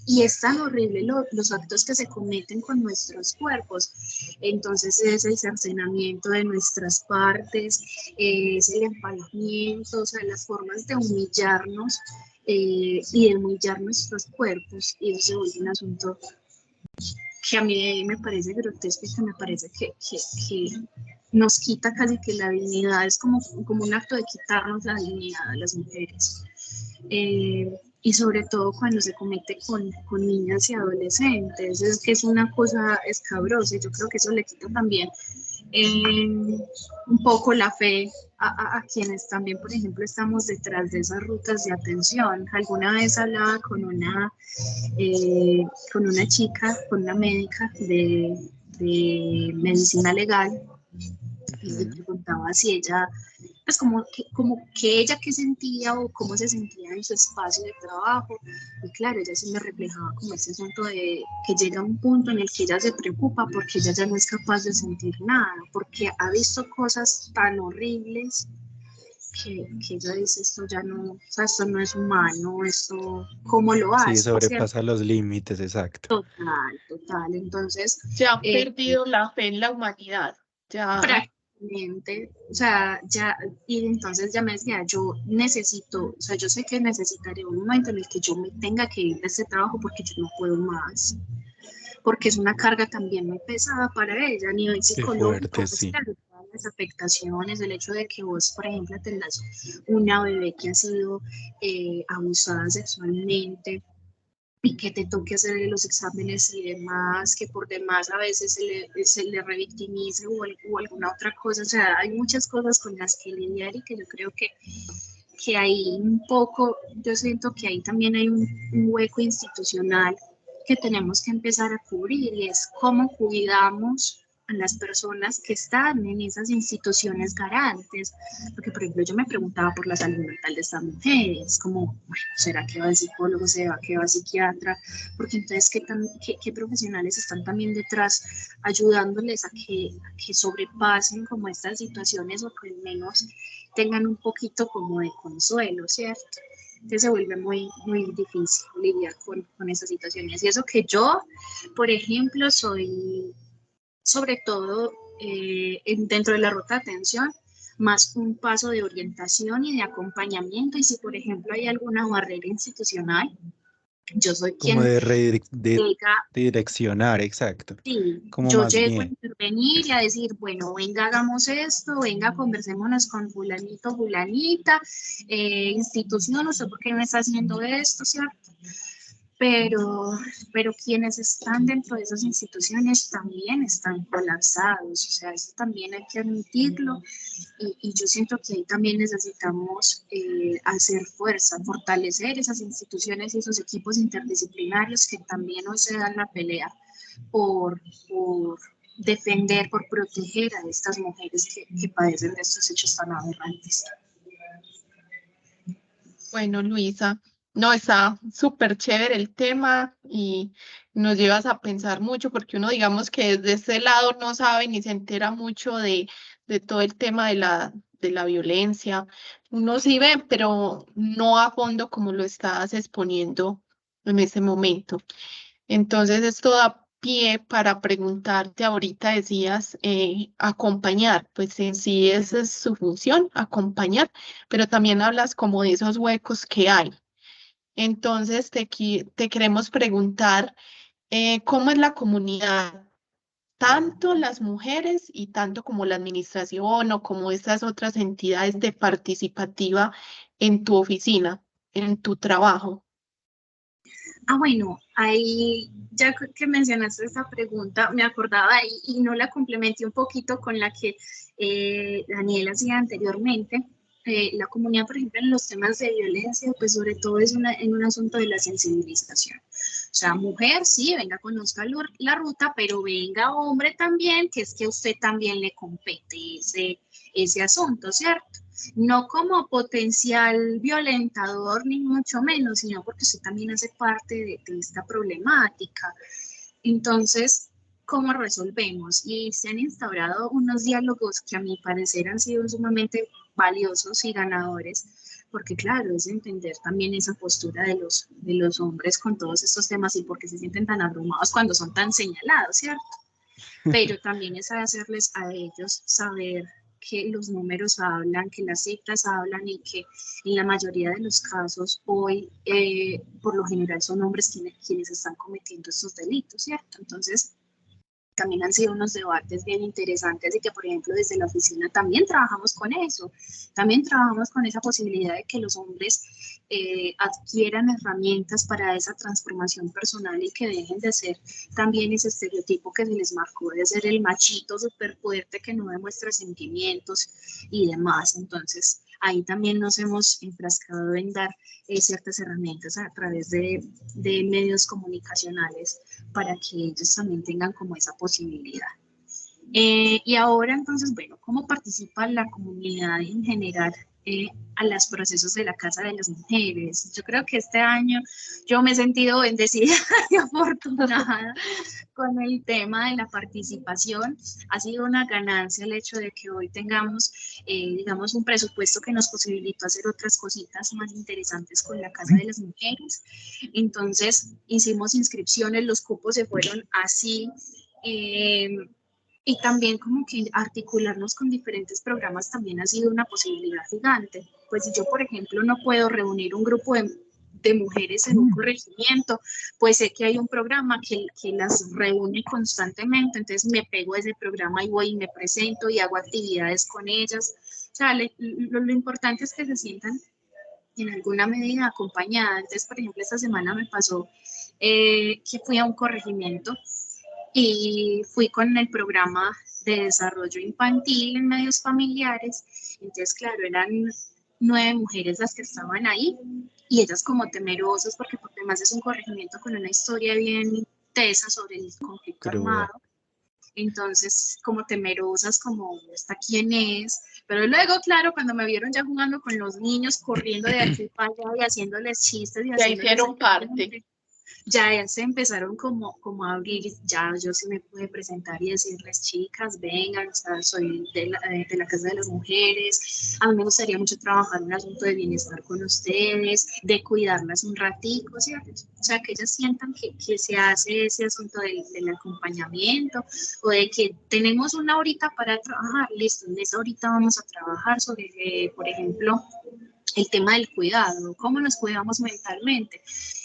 y es tan horrible los actos que se cometen con nuestros cuerpos. Entonces es el cercenamiento de nuestras partes, es el empalamiento, o sea, las formas de humillarnos y de humillar nuestros cuerpos. Y eso se vuelve un asunto que a mí me parece grotesco y que me parece que nos quita casi que la dignidad, es como un acto de quitarnos la dignidad a las mujeres. Y sobre todo cuando se comete con niñas y adolescentes, es que es una cosa escabrosa y yo creo que eso le quita también un poco la fe a quienes también, por ejemplo, estamos detrás de esas rutas de atención. Alguna vez hablaba con una chica, con una médica de medicina legal y le preguntaba si ella, pues como que ella qué sentía o cómo se sentía en su espacio de trabajo. Y claro, ella sí me reflejaba como ese asunto de que llega un punto en el que ella se preocupa porque ella ya no es capaz de sentir nada, porque ha visto cosas tan horribles que ella dice, esto ya no, o sea, esto no es humano, esto, ¿cómo lo Sí, hace? ¿Cierto? sobrepasa los límites, exacto. Total, total. Entonces, Ya han eh, perdido la fe en la humanidad. Ya, prácticamente, o sea, ya, y entonces ya me decía, yo necesito, o sea, yo sé que necesitaré un momento en el que yo me tenga que ir de este trabajo porque yo no puedo más, porque es una carga también muy pesada para ella a nivel Qué psicológico, fuerte, pues sí. claro, todas las afectaciones, el hecho de que vos, por ejemplo, tengas una bebé que ha sido abusada sexualmente, y que te toque hacer los exámenes y demás, que por demás a veces se le revictimice o alguna otra cosa, o sea, hay muchas cosas con las que lidiar y que yo creo que ahí un poco, yo siento que ahí también hay un hueco institucional que tenemos que empezar a cubrir y es cómo cuidamos a las personas que están en esas instituciones garantes, porque por ejemplo yo me preguntaba por la salud mental de estas mujeres, como, bueno, ¿será que va el psicólogo, será que va el psiquiatra? Porque entonces, ¿qué profesionales están también detrás ayudándoles a que sobrepasen como estas situaciones o que al menos tengan un poquito como de consuelo, ¿cierto? Entonces se vuelve muy, muy difícil lidiar con esas situaciones. Y eso que yo, por ejemplo, soy sobre todo dentro de la ruta de atención, más un paso de orientación y de acompañamiento. Y si, por ejemplo, hay alguna barrera institucional, yo soy Como quien de llega. direccionar, exacto. Sí, Como yo más llego a bien. intervenir y a decir, bueno, venga, hagamos esto, venga, conversémonos con fulanito, fulanita, institución, ¿usted por qué no está haciendo esto, cierto? Pero quienes están dentro de esas instituciones también están colapsados, o sea, eso también hay que admitirlo y yo siento que ahí también necesitamos hacer fuerza, fortalecer esas instituciones y esos equipos interdisciplinarios que también hoy se dan la pelea por defender, por proteger a estas mujeres que padecen de estos hechos tan aberrantes. bueno, Luisa, no, está súper chévere el tema y nos llevas a pensar mucho porque uno, digamos que desde ese lado no sabe ni se entera mucho de todo el tema de la violencia. Uno sí ve, pero no a fondo como lo estás exponiendo en ese momento. Entonces, esto da pie para preguntarte, ahorita decías acompañar, pues en sí esa es su función, acompañar, pero también hablas como de esos huecos que hay. Entonces te queremos preguntar, ¿cómo es la comunidad? Tanto las mujeres y tanto como la administración o como estas otras entidades de participativa en tu oficina, en tu trabajo. Bueno, ahí ya que mencionaste esa pregunta, me acordaba y no la complementé un poquito con la que Daniela hacía anteriormente. La comunidad, por ejemplo, en los temas de violencia, pues sobre todo es en un asunto de la sensibilización. O sea, mujer, sí, venga, conozca la ruta, pero venga, hombre, también, que es que a usted también le compete ese asunto, ¿cierto? No como potencial violentador, ni mucho menos, sino porque usted también hace parte de esta problemática. Entonces, ¿cómo resolvemos? Y se han instaurado unos diálogos que a mi parecer han sido sumamente valiosos y ganadores, porque claro, es entender también esa postura de los hombres con todos estos temas y por qué se sienten tan abrumados cuando son tan señalados, ¿cierto? Pero también es hacerles a ellos saber que los números hablan, que las cifras hablan y que en la mayoría de los casos hoy, por lo general, son hombres quienes están cometiendo estos delitos, ¿cierto? Entonces, también han sido unos debates bien interesantes y que, por ejemplo, desde la oficina también trabajamos con eso, también trabajamos con esa posibilidad de que los hombres adquieran herramientas para esa transformación personal y que dejen de ser también ese estereotipo que se les marcó de ser el machito súper fuerte que no demuestra sentimientos y demás. Entonces, ahí también nos hemos enfrascado en dar ciertas herramientas a través de medios comunicacionales para que ellos también tengan como esa posibilidad. Y ahora entonces, bueno, ¿cómo participa la comunidad en general a los procesos de la Casa de las Mujeres? Yo creo que este año yo me he sentido bendecida y afortunada con el tema de la participación. Ha sido una ganancia el hecho de que hoy tengamos, digamos, un presupuesto que nos posibilitó hacer otras cositas más interesantes con la Casa de las Mujeres. Entonces, hicimos inscripciones, los cupos se fueron así. Y también como que articularnos con diferentes programas también ha sido una posibilidad gigante. Pues si yo, por ejemplo, no puedo reunir un grupo de mujeres en un corregimiento, pues sé que hay un programa que las reúne constantemente, entonces me pego a ese programa y voy y me presento y hago actividades con ellas. O sea, lo importante es que se sientan en alguna medida acompañadas. Entonces, por ejemplo, esta semana me pasó que fui a un corregimiento y fui con el programa de desarrollo infantil en medios familiares. Entonces, claro, eran 9 mujeres las que estaban ahí y ellas como temerosas porque además es un corregimiento con una historia bien tesa sobre el conflicto Cruda. armado. Entonces, como temerosas, como ¿esta quién es? Pero luego, claro, cuando me vieron ya jugando con los niños, corriendo de aquí para allá y haciéndoles chistes y Ya haciéndoles hicieron parte. ya se empezaron como a abrir, ya yo sí me pude presentar y decirles, chicas, vengan, o sea, soy de la Casa de las Mujeres, a mí me gustaría mucho trabajar un asunto de bienestar con ustedes, de cuidarlas un ratico, ¿cierto? O sea, que ellas sientan que se hace ese asunto del acompañamiento o de que tenemos una horita para trabajar, listo, en esa horita vamos a trabajar sobre, por ejemplo, el tema del cuidado, cómo nos cuidamos mentalmente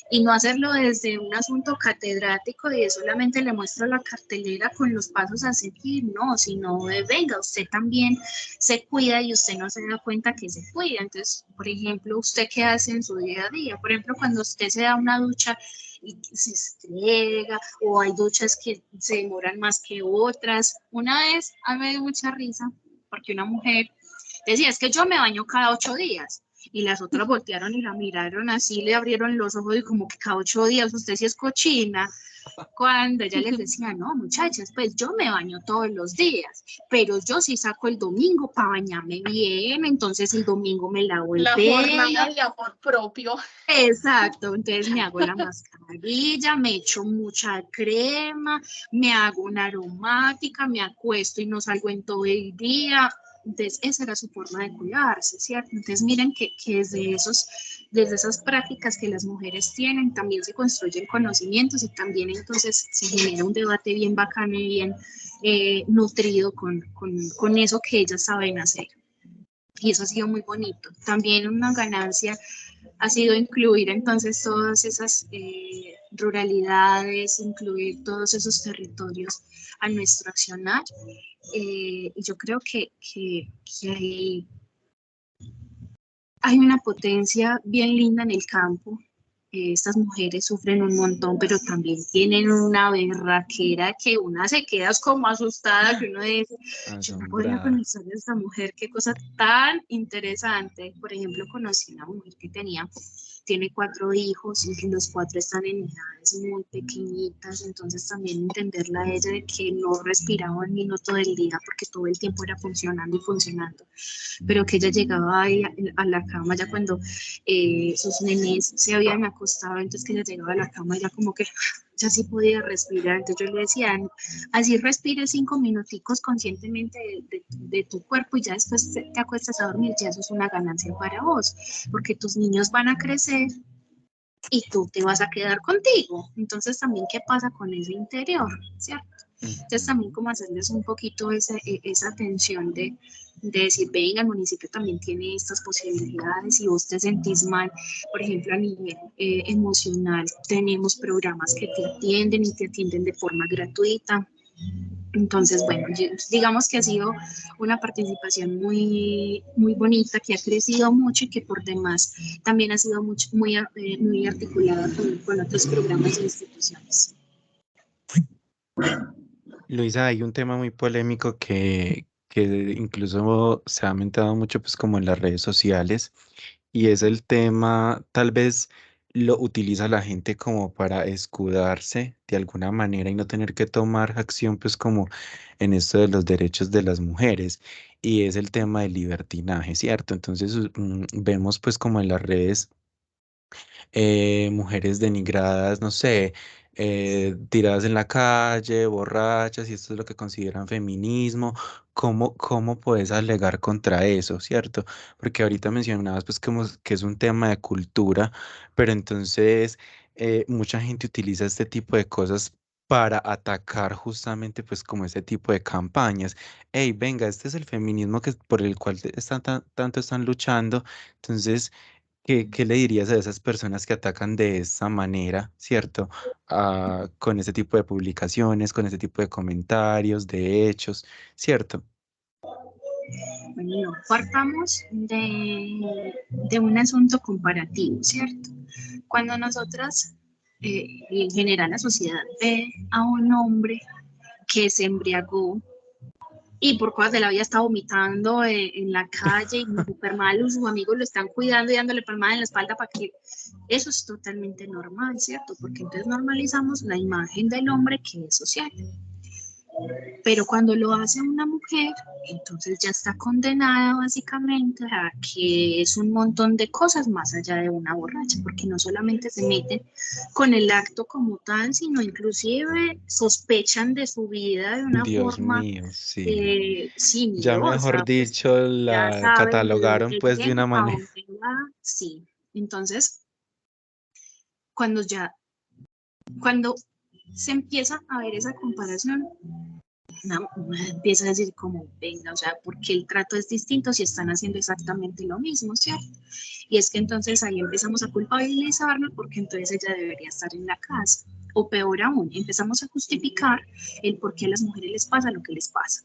y no hacerlo desde un asunto catedrático y solamente le muestro la cartelera con los pasos a seguir, no, sino de, venga, usted también se cuida y usted no se da cuenta que se cuida. Entonces, por ejemplo, ¿usted qué hace en su día a día? Por ejemplo, cuando usted se da una ducha y se estrega, o hay duchas que se demoran más que otras. Una vez, a mí me dio mucha risa, porque una mujer decía, es que yo me baño cada 8 días. Y las otras voltearon y la miraron así, le abrieron los ojos y como que cada 8 días usted sí es cochina. Cuando ella les decía, no, muchachas, pues yo me baño todos los días, pero yo sí saco el domingo para bañarme bien, entonces el domingo me lavo el La pelo. jornada de amor propio. Exacto, entonces me hago la mascarilla, me echo mucha crema, me hago una aromática, me acuesto y no salgo en todo el día. Entonces, esa era su forma de cuidarse, ¿cierto? Entonces, miren que desde esos desde esas prácticas que las mujeres tienen, también se construyen conocimientos y también entonces se genera un debate bien bacano y bien nutrido con eso que ellas saben hacer. Y eso ha sido muy bonito. También una ganancia ha sido incluir entonces todas esas ruralidades, incluir todos esos territorios a nuestro accionar. Y yo creo que hay una potencia bien linda en el campo. Estas mujeres sufren un montón, pero también tienen una berraquera que una se queda como asustada, que uno dice, yo no podría Asombrada. conocer a esta mujer, qué cosa tan interesante. Por ejemplo, conocí una mujer que tiene 4 hijos y los 4 están en edades muy pequeñitas, entonces también entenderla a ella de que no respiraba un minuto del día porque todo el tiempo era funcionando y funcionando, pero que ella llegaba ahí a la cama ya cuando sus nenes se habían acostado, entonces que ella llegaba a la cama y ya como que ya sí podía respirar. Entonces yo le decía, así respire 5 minuticos conscientemente de tu cuerpo y ya después te acuestas a dormir, ya eso es una ganancia para vos, porque tus niños van a crecer y tú te vas a quedar contigo. Entonces también, ¿qué pasa con ese interior? ¿Cierto? Entonces también como hacerles un poquito esa atención de decir, venga, el municipio también tiene estas posibilidades. Si vos te sentís mal, por ejemplo, a nivel emocional, tenemos programas que te atienden y te atienden de forma gratuita. Entonces, bueno, digamos que ha sido una participación muy, muy bonita, que ha crecido mucho y que por demás también ha sido muy articulada con otros programas e instituciones. Luisa, hay un tema muy polémico que incluso se ha aumentado mucho pues como en las redes sociales y es el tema, tal vez lo utiliza la gente como para escudarse de alguna manera y no tener que tomar acción pues como en esto de los derechos de las mujeres y es el tema del libertinaje, ¿cierto? Entonces vemos pues como en las redes mujeres denigradas, no sé, tiradas en la calle, borrachas, y esto es lo que consideran feminismo. ¿Cómo puedes alegar contra eso, cierto? Porque ahorita mencionabas pues como que es un tema de cultura, pero entonces mucha gente utiliza este tipo de cosas para atacar justamente pues como ese tipo de campañas. Hey, venga, este es el feminismo que, por el cual tanto están luchando. Entonces, ¿qué le dirías a esas personas que atacan de esa manera, cierto? Con ese tipo de publicaciones, con ese tipo de comentarios, de hechos, ¿cierto? Bueno, partamos de un asunto comparativo, ¿cierto? Cuando nosotras, en general la sociedad ve a un hombre que se embriagó y por cosas de la vida está vomitando en la calle y súper mal, sus amigos lo están cuidando y dándole palmada en la espalda para que eso es totalmente normal, ¿cierto? Porque entonces normalizamos la imagen del hombre que es social. Pero cuando lo hace una mujer, entonces ya está condenada básicamente a que es un montón de cosas más allá de una borracha, porque no solamente se meten con el acto como tal, sino inclusive sospechan de su vida de una Dios forma, mío, sí. sí, Ya mejor miedosa, pues dicho, ya la saben de catalogaron dónde pues de viene, una a manera. dónde va, sí. Entonces, cuando cuando se empieza a ver esa comparación, una empieza a decir como, venga, o sea, ¿por qué el trato es distinto si están haciendo exactamente lo mismo, ¿cierto? Y es que entonces ahí empezamos a culpabilizarnos porque entonces ella debería estar en la casa. O peor aún, empezamos a justificar el por qué a las mujeres les pasa lo que les pasa.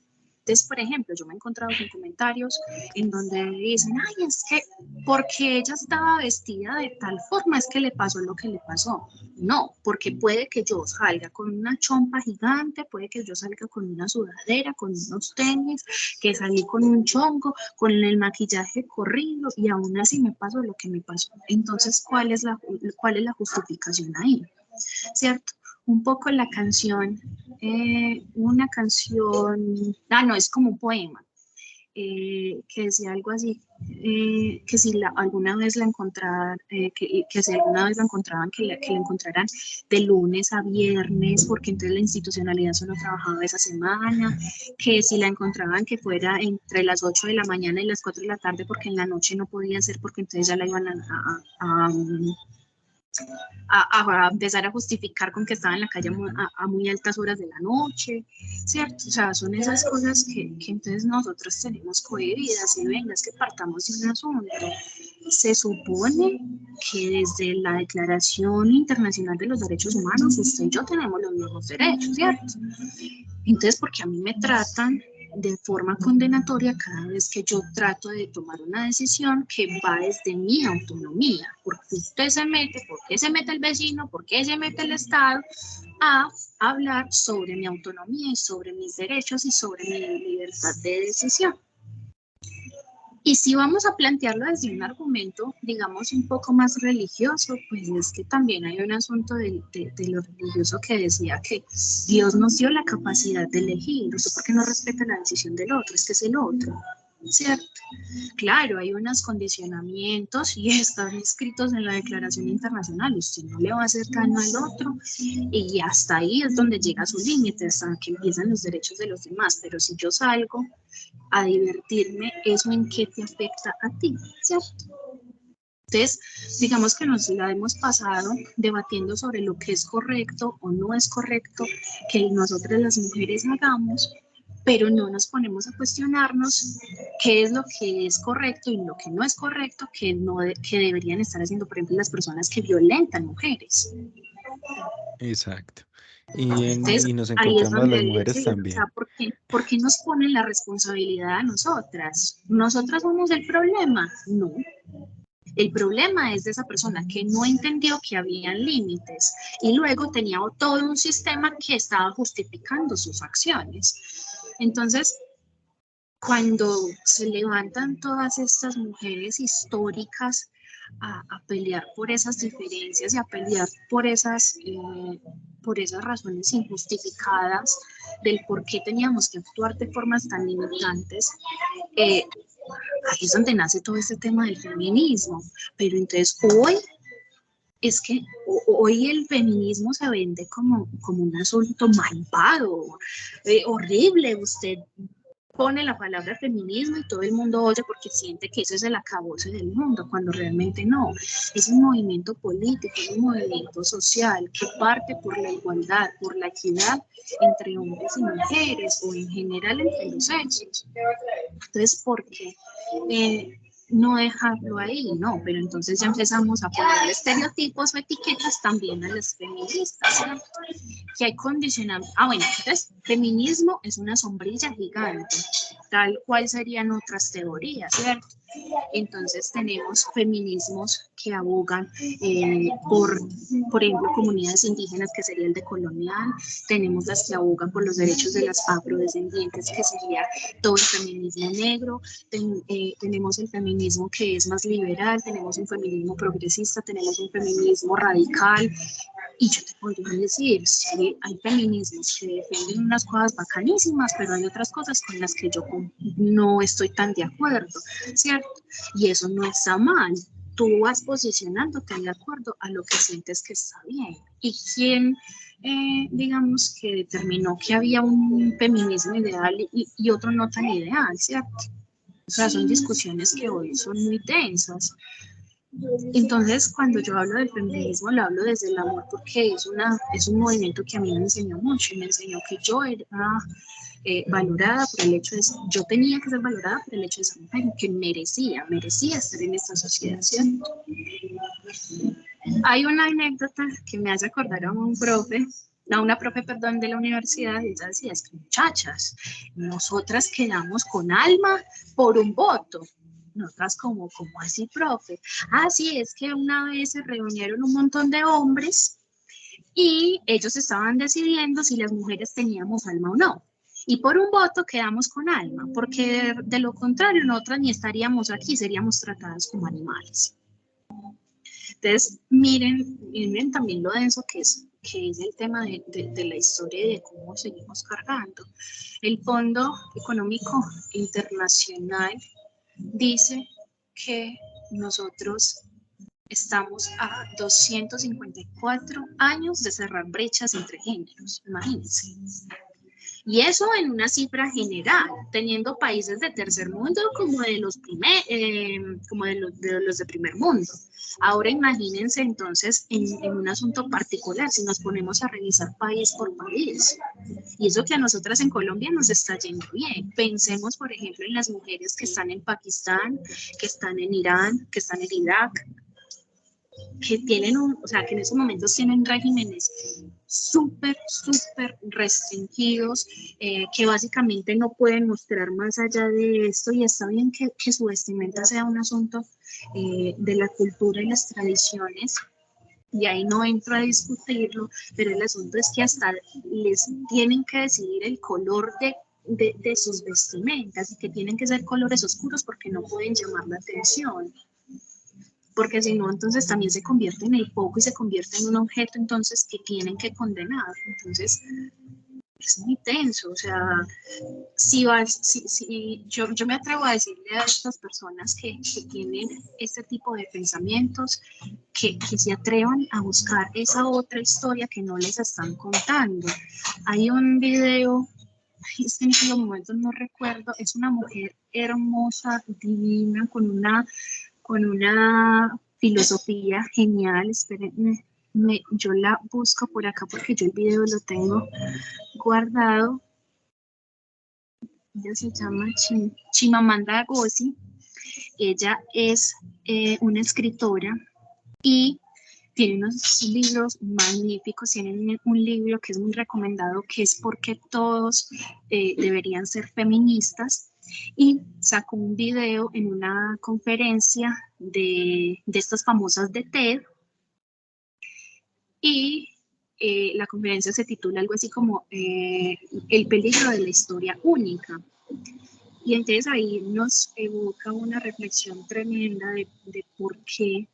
Entonces, por ejemplo, yo me he encontrado con comentarios en donde dicen, ay, es que porque ella estaba vestida de tal forma es que le pasó lo que le pasó. No, porque puede que yo salga con una chompa gigante, puede que yo salga con una sudadera, con unos tenis, que salí con un chongo, con el maquillaje corrido y aún así me pasó lo que me pasó. Entonces, cuál es la justificación ahí? ¿Cierto? Un poco la canción, no, es como un poema. que decía algo así, que si alguna vez la encontraran, que si alguna vez la encontraban, que la encontraran de lunes a viernes, porque entonces la institucionalidad solo trabajaba esa semana, que si la encontraban que fuera entre las 8 de la mañana y las 4 de la tarde, porque en la noche no podía ser, porque entonces ya la iban a empezar a justificar con que estaba en la calle a muy altas horas de la noche, ¿cierto? O sea, son esas cosas que entonces nosotros tenemos cohibidas, y venga, es que partamos de un asunto. Se supone que desde la Declaración Internacional de los Derechos Humanos, usted y yo tenemos los mismos derechos, ¿cierto? Entonces, porque a mí me tratan de forma condenatoria cada vez que yo trato de tomar una decisión que va desde mi autonomía, porque usted se mete, ¿por qué se mete el vecino? ¿Por qué se mete el Estado? A hablar sobre mi autonomía y sobre mis derechos y sobre mi libertad de decisión. Y si vamos a plantearlo desde un argumento, digamos, un poco más religioso, pues es que también hay un asunto de lo religioso que decía que Dios nos dio la capacidad de elegir. ¿Usted por qué no respeta la decisión del otro? Es que es el otro, ¿cierto? Claro, hay unos condicionamientos y están escritos en la Declaración Internacional. Usted no le va a hacer daño al otro y hasta ahí es donde llega su límite, hasta que empiezan los derechos de los demás. Pero si yo salgo a divertirme, ¿eso en qué te afecta a ti? ¿Cierto? Entonces, digamos que nos la hemos pasado debatiendo sobre lo que es correcto o no es correcto que nosotras las mujeres hagamos, pero no nos ponemos a cuestionarnos qué es lo que es correcto y lo que no es correcto, que deberían estar haciendo, por ejemplo, las personas que violentan mujeres. Exacto. Entonces, Y nos ahí es encontramos a donde las mujeres decir, o sea, también. ¿por qué nos ponen la responsabilidad a nosotras? ¿Nosotras somos el problema? No. El problema es de esa persona que no entendió que habían límites y luego tenía todo un sistema que estaba justificando sus acciones. Entonces, cuando se levantan todas estas mujeres históricas a pelear por esas diferencias y a pelear por esas razones injustificadas del por qué teníamos que actuar de formas tan limitantes, ahí es donde nace todo este tema del feminismo. Pero entonces hoy es que hoy el feminismo se vende como un asunto malvado, horrible. Usted pone la palabra feminismo y todo el mundo oye porque siente que eso es el acabose del mundo, cuando realmente no. Es un movimiento político, es un movimiento social que parte por la igualdad, por la equidad entre hombres y mujeres o en general entre los sexos. Entonces, ¿por qué no dejarlo ahí? No, pero entonces ya empezamos a poner estereotipos o etiquetas también a las feministas, ¿cierto? Que hay condicionamiento. Bueno, entonces, feminismo es una sombrilla gigante, tal cual serían otras teorías, ¿cierto? Entonces tenemos feminismos que abogan por ejemplo, comunidades indígenas, que sería el decolonial. Tenemos las que abogan por los derechos de las afrodescendientes, que sería todo el feminismo negro. Tenemos el feminismo que es más liberal, tenemos un feminismo progresista, tenemos un feminismo radical. Y yo te podría decir, sí, hay feminismos que defienden unas cosas bacanísimas, pero hay otras cosas con las que yo no estoy tan de acuerdo, ¿cierto? Y eso no está mal. Tú vas posicionándote de acuerdo a lo que sientes que está bien. ¿Y quién, digamos, que determinó que había un feminismo ideal y otro no tan ideal, ¿cierto? O sea, son discusiones que hoy son muy tensas. Entonces, cuando yo hablo del feminismo, lo hablo desde el amor, porque es un movimiento que a mí me enseñó mucho, y me enseñó que yo era valorada por el hecho de ser, yo tenía que ser valorada por el hecho de ser mujer, que merecía estar en esta sociedad, ¿cierto? Hay una anécdota que me hace acordar a una profe, de la universidad, y ella decía, es que muchachas, nosotras quedamos con alma por un voto. Nosotras como así, profe. Sí, es que una vez se reunieron un montón de hombres y ellos estaban decidiendo si las mujeres teníamos alma o no. Y por un voto quedamos con alma, porque de lo contrario nosotras ni estaríamos aquí, seríamos tratadas como animales. Entonces, miren también lo denso que que es el tema de la historia y de cómo seguimos cargando. El Fondo Económico Internacional dice que nosotros estamos a 254 años de cerrar brechas entre géneros, imagínense. Y eso en una cifra general, teniendo países de tercer mundo como de los de primer mundo. Ahora imagínense entonces en un asunto particular, si nos ponemos a revisar país por país. Y eso que a nosotras en Colombia nos está yendo bien. Pensemos, por ejemplo, en las mujeres que están en Pakistán, que están en Irán, que están en Irak, que tienen o sea, que en esos momentos tienen regímenes súper restringidos, que básicamente no pueden mostrar más allá de esto, y está bien que su vestimenta sea un asunto de la cultura y las tradiciones, y ahí no entro a discutirlo, pero el asunto es que hasta les tienen que decidir el color de sus vestimentas, y que tienen que ser colores oscuros porque no pueden llamar la atención, porque si no, entonces también se convierte en el foco y se convierte en un objeto, entonces, que tienen que condenar. Entonces, es muy tenso, o sea, yo me atrevo a decirle a estas personas que tienen este tipo de pensamientos, que se atrevan a buscar esa otra historia que no les están contando. Hay un video, es que en estos momentos no recuerdo, es una mujer hermosa, divina, con una filosofía genial. Espérenme, yo la busco por acá porque yo el video lo tengo guardado. Ella se llama Chimamanda Ngozi. Ella es una escritora y tiene unos libros magníficos. Tienen un libro que es muy recomendado, que es ¿Por qué todos deberían ser feministas? Y sacó un video en una conferencia de estas famosas de TED, y la conferencia se titula algo así como El peligro de la historia única. Y entonces ahí nos evoca una reflexión tremenda de por qué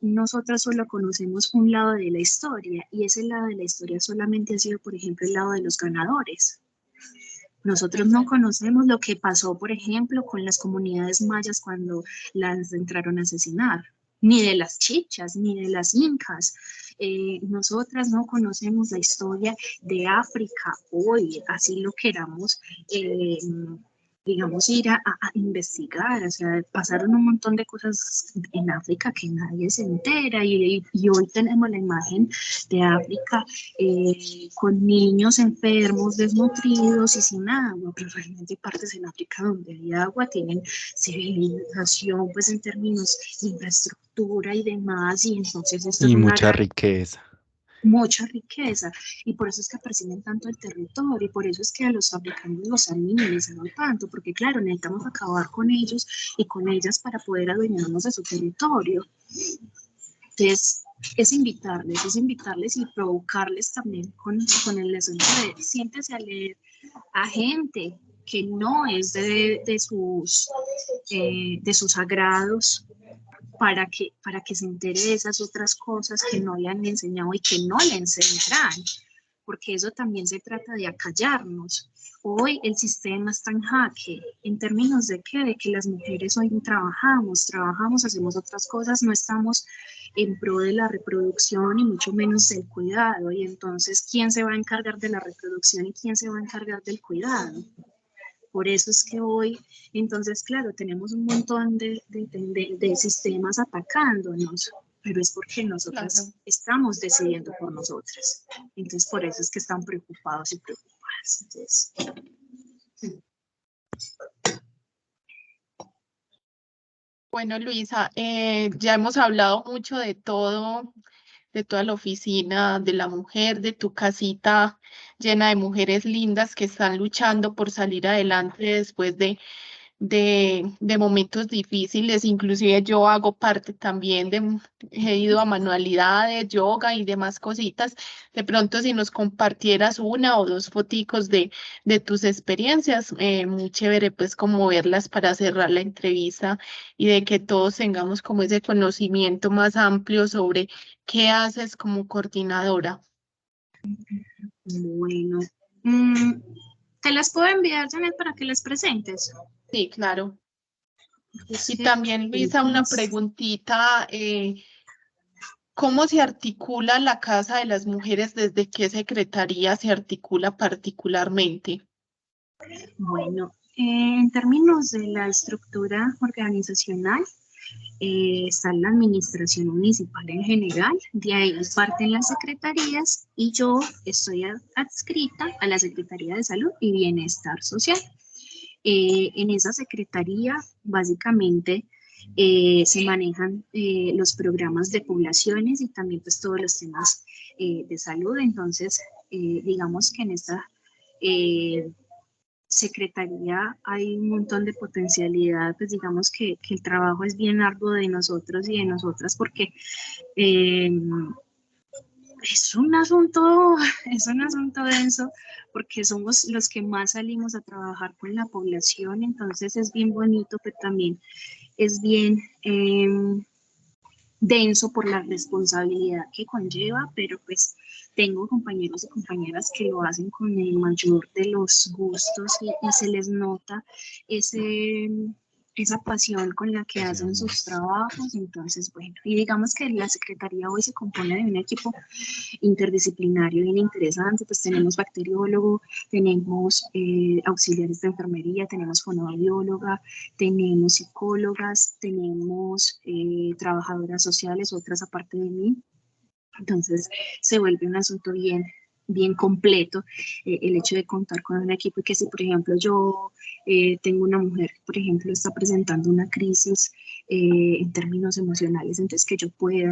nosotras solo conocemos un lado de la historia, y ese lado de la historia solamente ha sido, por ejemplo, el lado de los ganadores. Nosotros no conocemos lo que pasó, por ejemplo, con las comunidades mayas cuando las entraron a asesinar, ni de las chichas, ni de las incas. Nosotras no conocemos la historia de África hoy, así lo queramos, digamos, ir a investigar. O sea, pasaron un montón de cosas en África que nadie se entera, y hoy tenemos la imagen de África con niños enfermos, desnutridos y sin agua, pero realmente hay partes en África donde hay agua, tienen civilización, pues en términos de infraestructura y demás, y entonces esto es Y una mucha riqueza. mucha riqueza, y por eso es que perciben tanto el territorio, y por eso es que a los africanos los han minimizado tanto, porque claro, necesitamos acabar con ellos y con ellas para poder adueñarnos de su territorio. Entonces, es invitarles y provocarles también con el asunto de siéntese a leer a gente que no es de sus agrados, para que se entere de esas otras cosas que no le han enseñado y que no le enseñarán, porque eso también se trata de acallarnos. Hoy el sistema está en jaque, ¿en términos de qué? De que las mujeres hoy trabajamos, hacemos otras cosas, no estamos en pro de la reproducción y mucho menos del cuidado, y entonces, ¿quién se va a encargar de la reproducción y quién se va a encargar del cuidado? Por eso es que hoy, entonces, claro, tenemos un montón de sistemas atacándonos, pero es porque nosotras estamos decidiendo por nosotras. Entonces, por eso es que están preocupados y preocupadas. Entonces, Bueno, Luisa, ya hemos hablado mucho de todo, de toda la oficina, de la mujer, de tu casita llena de mujeres lindas que están luchando por salir adelante después de momentos difíciles. Inclusive yo hago parte también he ido a manualidades, yoga y demás cositas. De pronto, si nos compartieras una o dos foticos de tus experiencias, muy chévere pues como verlas para cerrar la entrevista, y de que todos tengamos como ese conocimiento más amplio sobre qué haces como coordinadora. Bueno, te las puedo enviar, Janet, para que las presentes. Sí, claro. Y Sí, también, Luisa, una preguntita. ¿Cómo se articula la Casa de las Mujeres? ¿Desde qué secretaría se articula particularmente? Bueno, en términos de la estructura organizacional, está la administración municipal en general, de ahí parten las secretarías y yo estoy adscrita a la Secretaría de Salud y Bienestar Social. En esa secretaría, básicamente, se manejan los programas de poblaciones y también pues todos los temas de salud. Entonces, digamos que en esta secretaría hay un montón de potencialidad, pues digamos que el trabajo es bien arduo de nosotros y de nosotras porque eh, es un asunto, es un asunto denso porque somos los que más salimos a trabajar con la población, entonces es bien bonito, pero también es bien denso por la responsabilidad que conlleva, pero pues tengo compañeros y compañeras que lo hacen con el mayor de los gustos y se les nota esa pasión con la que hacen sus trabajos. Entonces, bueno, y digamos que la Secretaría hoy se compone de un equipo interdisciplinario bien interesante, pues tenemos bacteriólogo, tenemos auxiliares de enfermería, tenemos fonoaudióloga, tenemos psicólogas, tenemos trabajadoras sociales, otras aparte de mí. Entonces se vuelve un asunto bien completo el hecho de contar con un equipo y que si por ejemplo yo tengo una mujer que por ejemplo está presentando una crisis en términos emocionales, entonces que yo pueda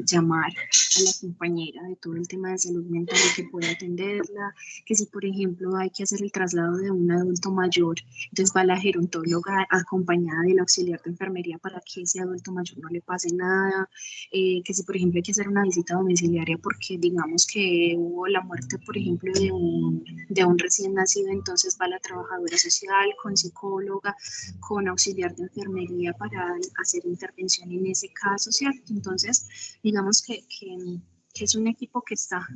llamar a la compañera de todo el tema de salud mental y que pueda atenderla, que si por ejemplo hay que hacer el traslado de un adulto mayor, entonces va la gerontóloga acompañada del auxiliar de enfermería para que ese adulto mayor no le pase nada, que si por ejemplo hay que hacer una visita domiciliaria porque digamos que hubo la muerte por ejemplo de un recién nacido, entonces va la trabajadora social con psicóloga, con auxiliar de enfermería para hacer intervención en ese caso, ¿cierto? Entonces digamos que es un equipo que está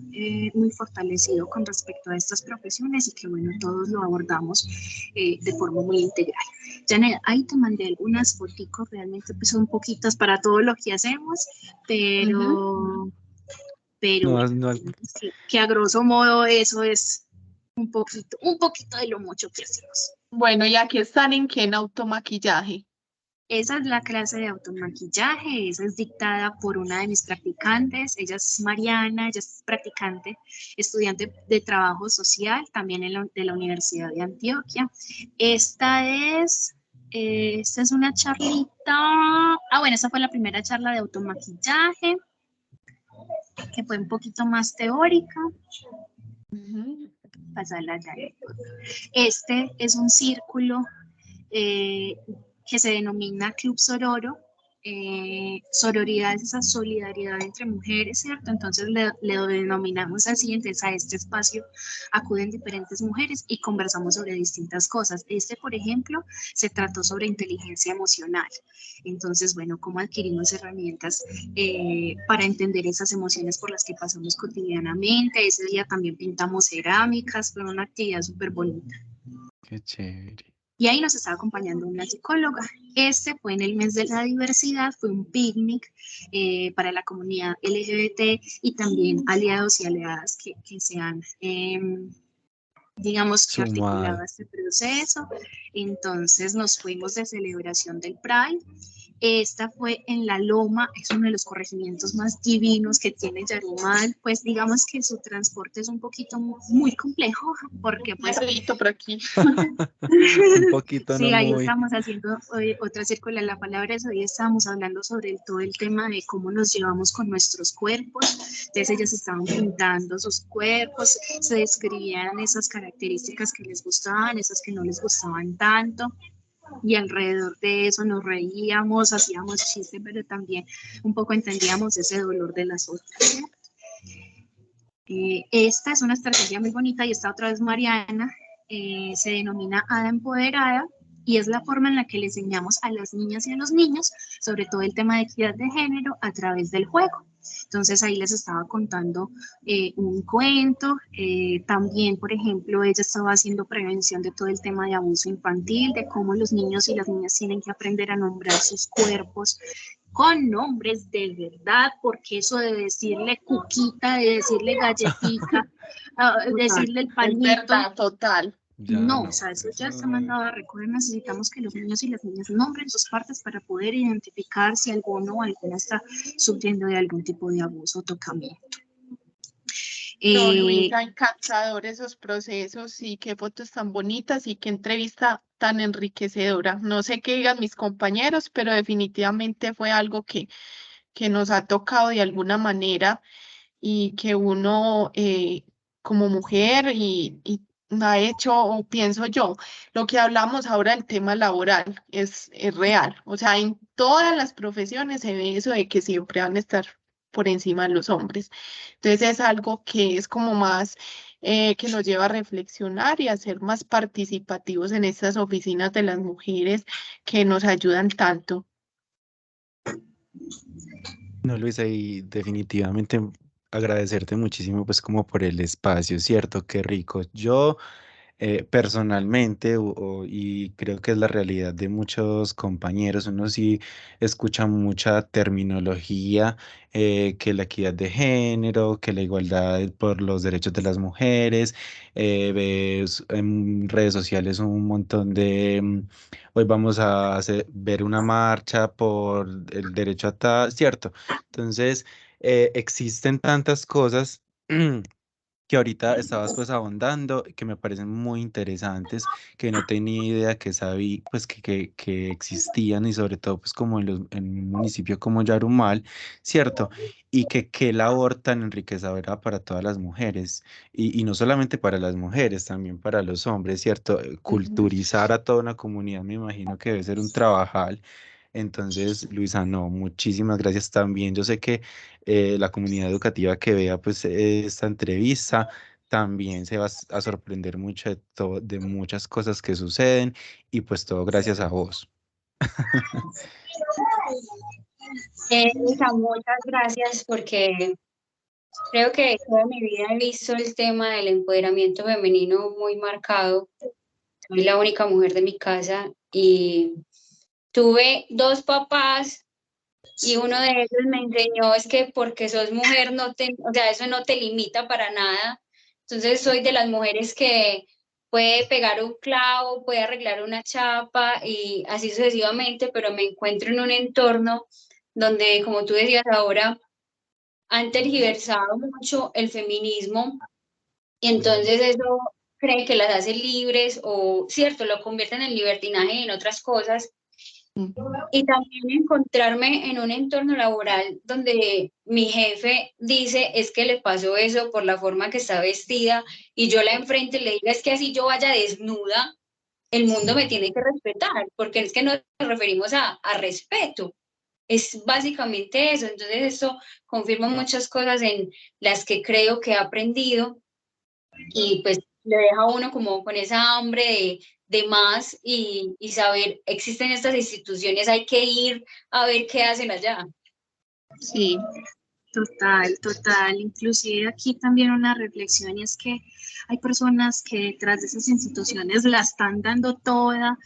muy fortalecido con respecto a estas profesiones y que bueno, todos lo abordamos de forma muy integral. Janet, ahí te mandé algunas fotos, realmente pues son poquitas para todo lo que hacemos, pero, pero No, bueno, no, sí, que a grosso modo eso es un poquito de lo mucho que hacemos. Bueno, y aquí están en automaquillaje. Esa es la clase de automaquillaje, esa es dictada por una de mis practicantes, ella es Mariana, ella es practicante, estudiante de trabajo social, también de la Universidad de Antioquia. Esta es una charlita, bueno, esta fue la primera charla de automaquillaje, que fue un poquito más teórica. Pasarla ya. Este es un círculo que se denomina Club Sororo. Sororidad es esa solidaridad entre mujeres, ¿cierto? Entonces le denominamos así, entonces a este espacio acuden diferentes mujeres y conversamos sobre distintas cosas. Este, por ejemplo, se trató sobre inteligencia emocional. Entonces, bueno, cómo adquirimos herramientas para entender esas emociones por las que pasamos cotidianamente. Ese día también pintamos cerámicas, fue una actividad súper bonita. qué chévere. Y ahí nos estaba acompañando una psicóloga. Este fue en el mes de la diversidad, fue un picnic para la comunidad LGBT y también aliados y aliadas que se han, digamos, que articulado Sumado. este proceso. Entonces nos fuimos de celebración del Pride. Esta fue en La Loma, es uno de los corregimientos más divinos que tiene Yarumal, pues digamos que su transporte es un poquito muy complejo, porque pues... por aquí. Un poquito, sí, no ahí muy. estamos haciendo otra circular la palabra, hoy estábamos hablando sobre todo el tema de cómo nos llevamos con nuestros cuerpos, entonces ellas estaban pintando sus cuerpos, se describían esas características que les gustaban, esas que no les gustaban tanto, y alrededor de eso nos reíamos, hacíamos chistes, pero también un poco entendíamos ese dolor de las otras. Esta es una estrategia muy bonita y esta otra vez Mariana, se denomina Hada Empoderada y es la forma en la que le enseñamos a las niñas y a los niños sobre todo el tema de equidad de género a través del juego. Entonces ahí les estaba contando un cuento. También, por ejemplo, ella estaba haciendo prevención de todo el tema de abuso infantil, de cómo los niños y las niñas tienen que aprender a nombrar sus cuerpos con nombres de verdad, porque eso de decirle cuquita, de decirle galletica, decirle el Es pañito, verdad, total. Ya no, o no, sea, eso ya está eso. mandado a recoger. Necesitamos que los niños y las niñas nombren sus partes para poder identificar si alguno o alguna está sufriendo de algún tipo de abuso o tocamiento. No, Eh, Luisa, encantador esos procesos y qué fotos tan bonitas y qué entrevista tan enriquecedora. No sé qué digan mis compañeros, pero definitivamente fue algo que nos ha tocado de alguna manera y que uno como mujer y ha hecho, o pienso yo, lo que hablamos ahora del tema laboral es real. O sea, en todas las profesiones se ve eso de que siempre van a estar por encima de los hombres. Entonces es algo que es como más que nos lleva a reflexionar y a ser más participativos en estas oficinas de las mujeres que nos ayudan tanto. No, Luisa, y definitivamente agradecerte muchísimo pues como por el espacio, ¿cierto? Qué rico. Yo personalmente, y creo que es la realidad de muchos compañeros, uno sí escucha mucha terminología, que la equidad de género, que la igualdad por los derechos de las mujeres, ves en redes sociales un montón de, hoy vamos a ver una marcha por el derecho a tal, ¿cierto? Entonces, existen tantas cosas. Que ahorita estabas pues ahondando, que me parecen muy interesantes, que no tenía idea que sabía, pues que existían y sobre todo pues como en un municipio como Yarumal, ¿cierto? Y que qué labor tan enriquecedora para todas las mujeres y no solamente para las mujeres, también para los hombres, ¿cierto? Ujú. Culturizar a toda una comunidad me imagino que debe ser un trabajal. Entonces, Luisa, no, muchísimas gracias también. Yo sé que la comunidad educativa que vea pues esta entrevista también se va a sorprender mucho de muchas cosas que suceden y pues todo gracias a vos. Lisa, muchas gracias porque creo que toda mi vida he visto el tema del empoderamiento femenino muy marcado. Soy la única mujer de mi casa y tuve dos papás y uno de ellos me enseñó es que porque sos mujer no te, o sea, eso no te limita para nada. Entonces soy de las mujeres que puede pegar un clavo, puede arreglar una chapa y así sucesivamente, pero me encuentro en un entorno donde, como tú decías ahora, han tergiversado mucho el feminismo y entonces eso cree que las hace libres o, cierto, lo convierten en libertinaje y en otras cosas. Y también encontrarme en un entorno laboral donde mi jefe dice es que le pasó eso por la forma que está vestida y yo la enfrente y le diga es que así yo vaya desnuda, el mundo me tiene que respetar, porque es que nos referimos a respeto. Es básicamente eso. Entonces eso confirma muchas cosas en las que creo que he aprendido y pues le deja a uno como con esa hambre de más y saber, existen estas instituciones, hay que ir a ver qué hacen allá. Sí. Total, total. Inclusive aquí también una reflexión y es que hay personas que detrás de esas instituciones la están dando toda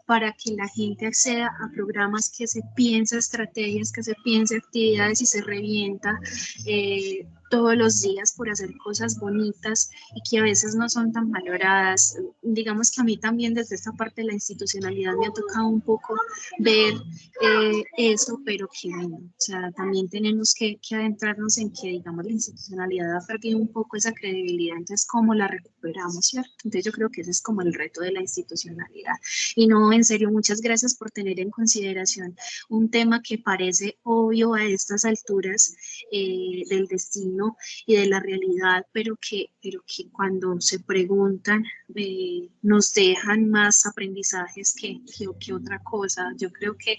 para que la gente acceda a programas que se piensa estrategias, que se piensa actividades y se revienta todos los días por hacer cosas bonitas y que a veces no son tan valoradas. Digamos que a mí también desde esta parte de la institucionalidad me ha tocado un poco ver eso, pero que bueno, o sea, también tenemos que adentrarnos en que, digamos, la institucionalidad ha perdido un poco esa credibilidad, entonces, ¿cómo la recuperamos, cierto? Entonces, yo creo que ese es como el reto de la institucionalidad. Y no, en serio, muchas gracias por tener en consideración un tema que parece obvio a estas alturas del destino y de la realidad, pero que cuando se preguntan nos dejan más aprendizajes que otra cosa. Yo creo que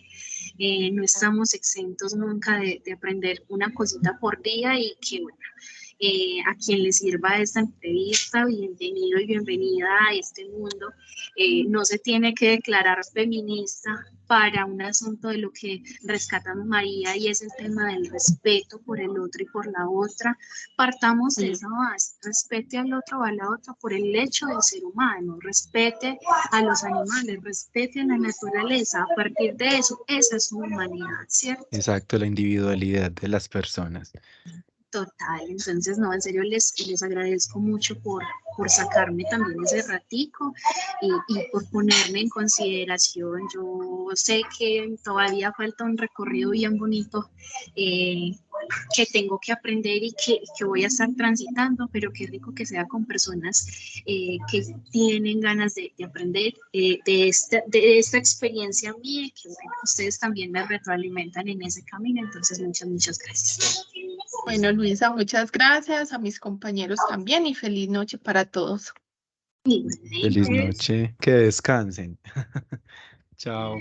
no estamos exentos nunca de aprender una cosita por día y que, bueno, A quien le sirva esta entrevista, bienvenido y bienvenida a este mundo. No se tiene que declarar feminista para un asunto de lo que rescatamos María, y es el tema del respeto por el otro y por la otra. Partamos de esa base: respete al otro o a la otra por el hecho de ser humano, respete a los animales, respete a la naturaleza. A partir de eso, esa es su humanidad, ¿cierto? Exacto, la individualidad de las personas. Total, entonces no, en serio les agradezco mucho por sacarme también ese ratico y por ponerme en consideración. Yo sé que todavía falta un recorrido bien bonito que tengo que aprender y que voy a estar transitando, pero qué rico que sea con personas que tienen ganas de aprender de esta experiencia mía, y que bueno, ustedes también me retroalimentan en ese camino. Entonces muchas gracias. Bueno, Luisa, muchas gracias, a mis compañeros también y feliz noche para todos. Feliz noche, que descansen. Chao.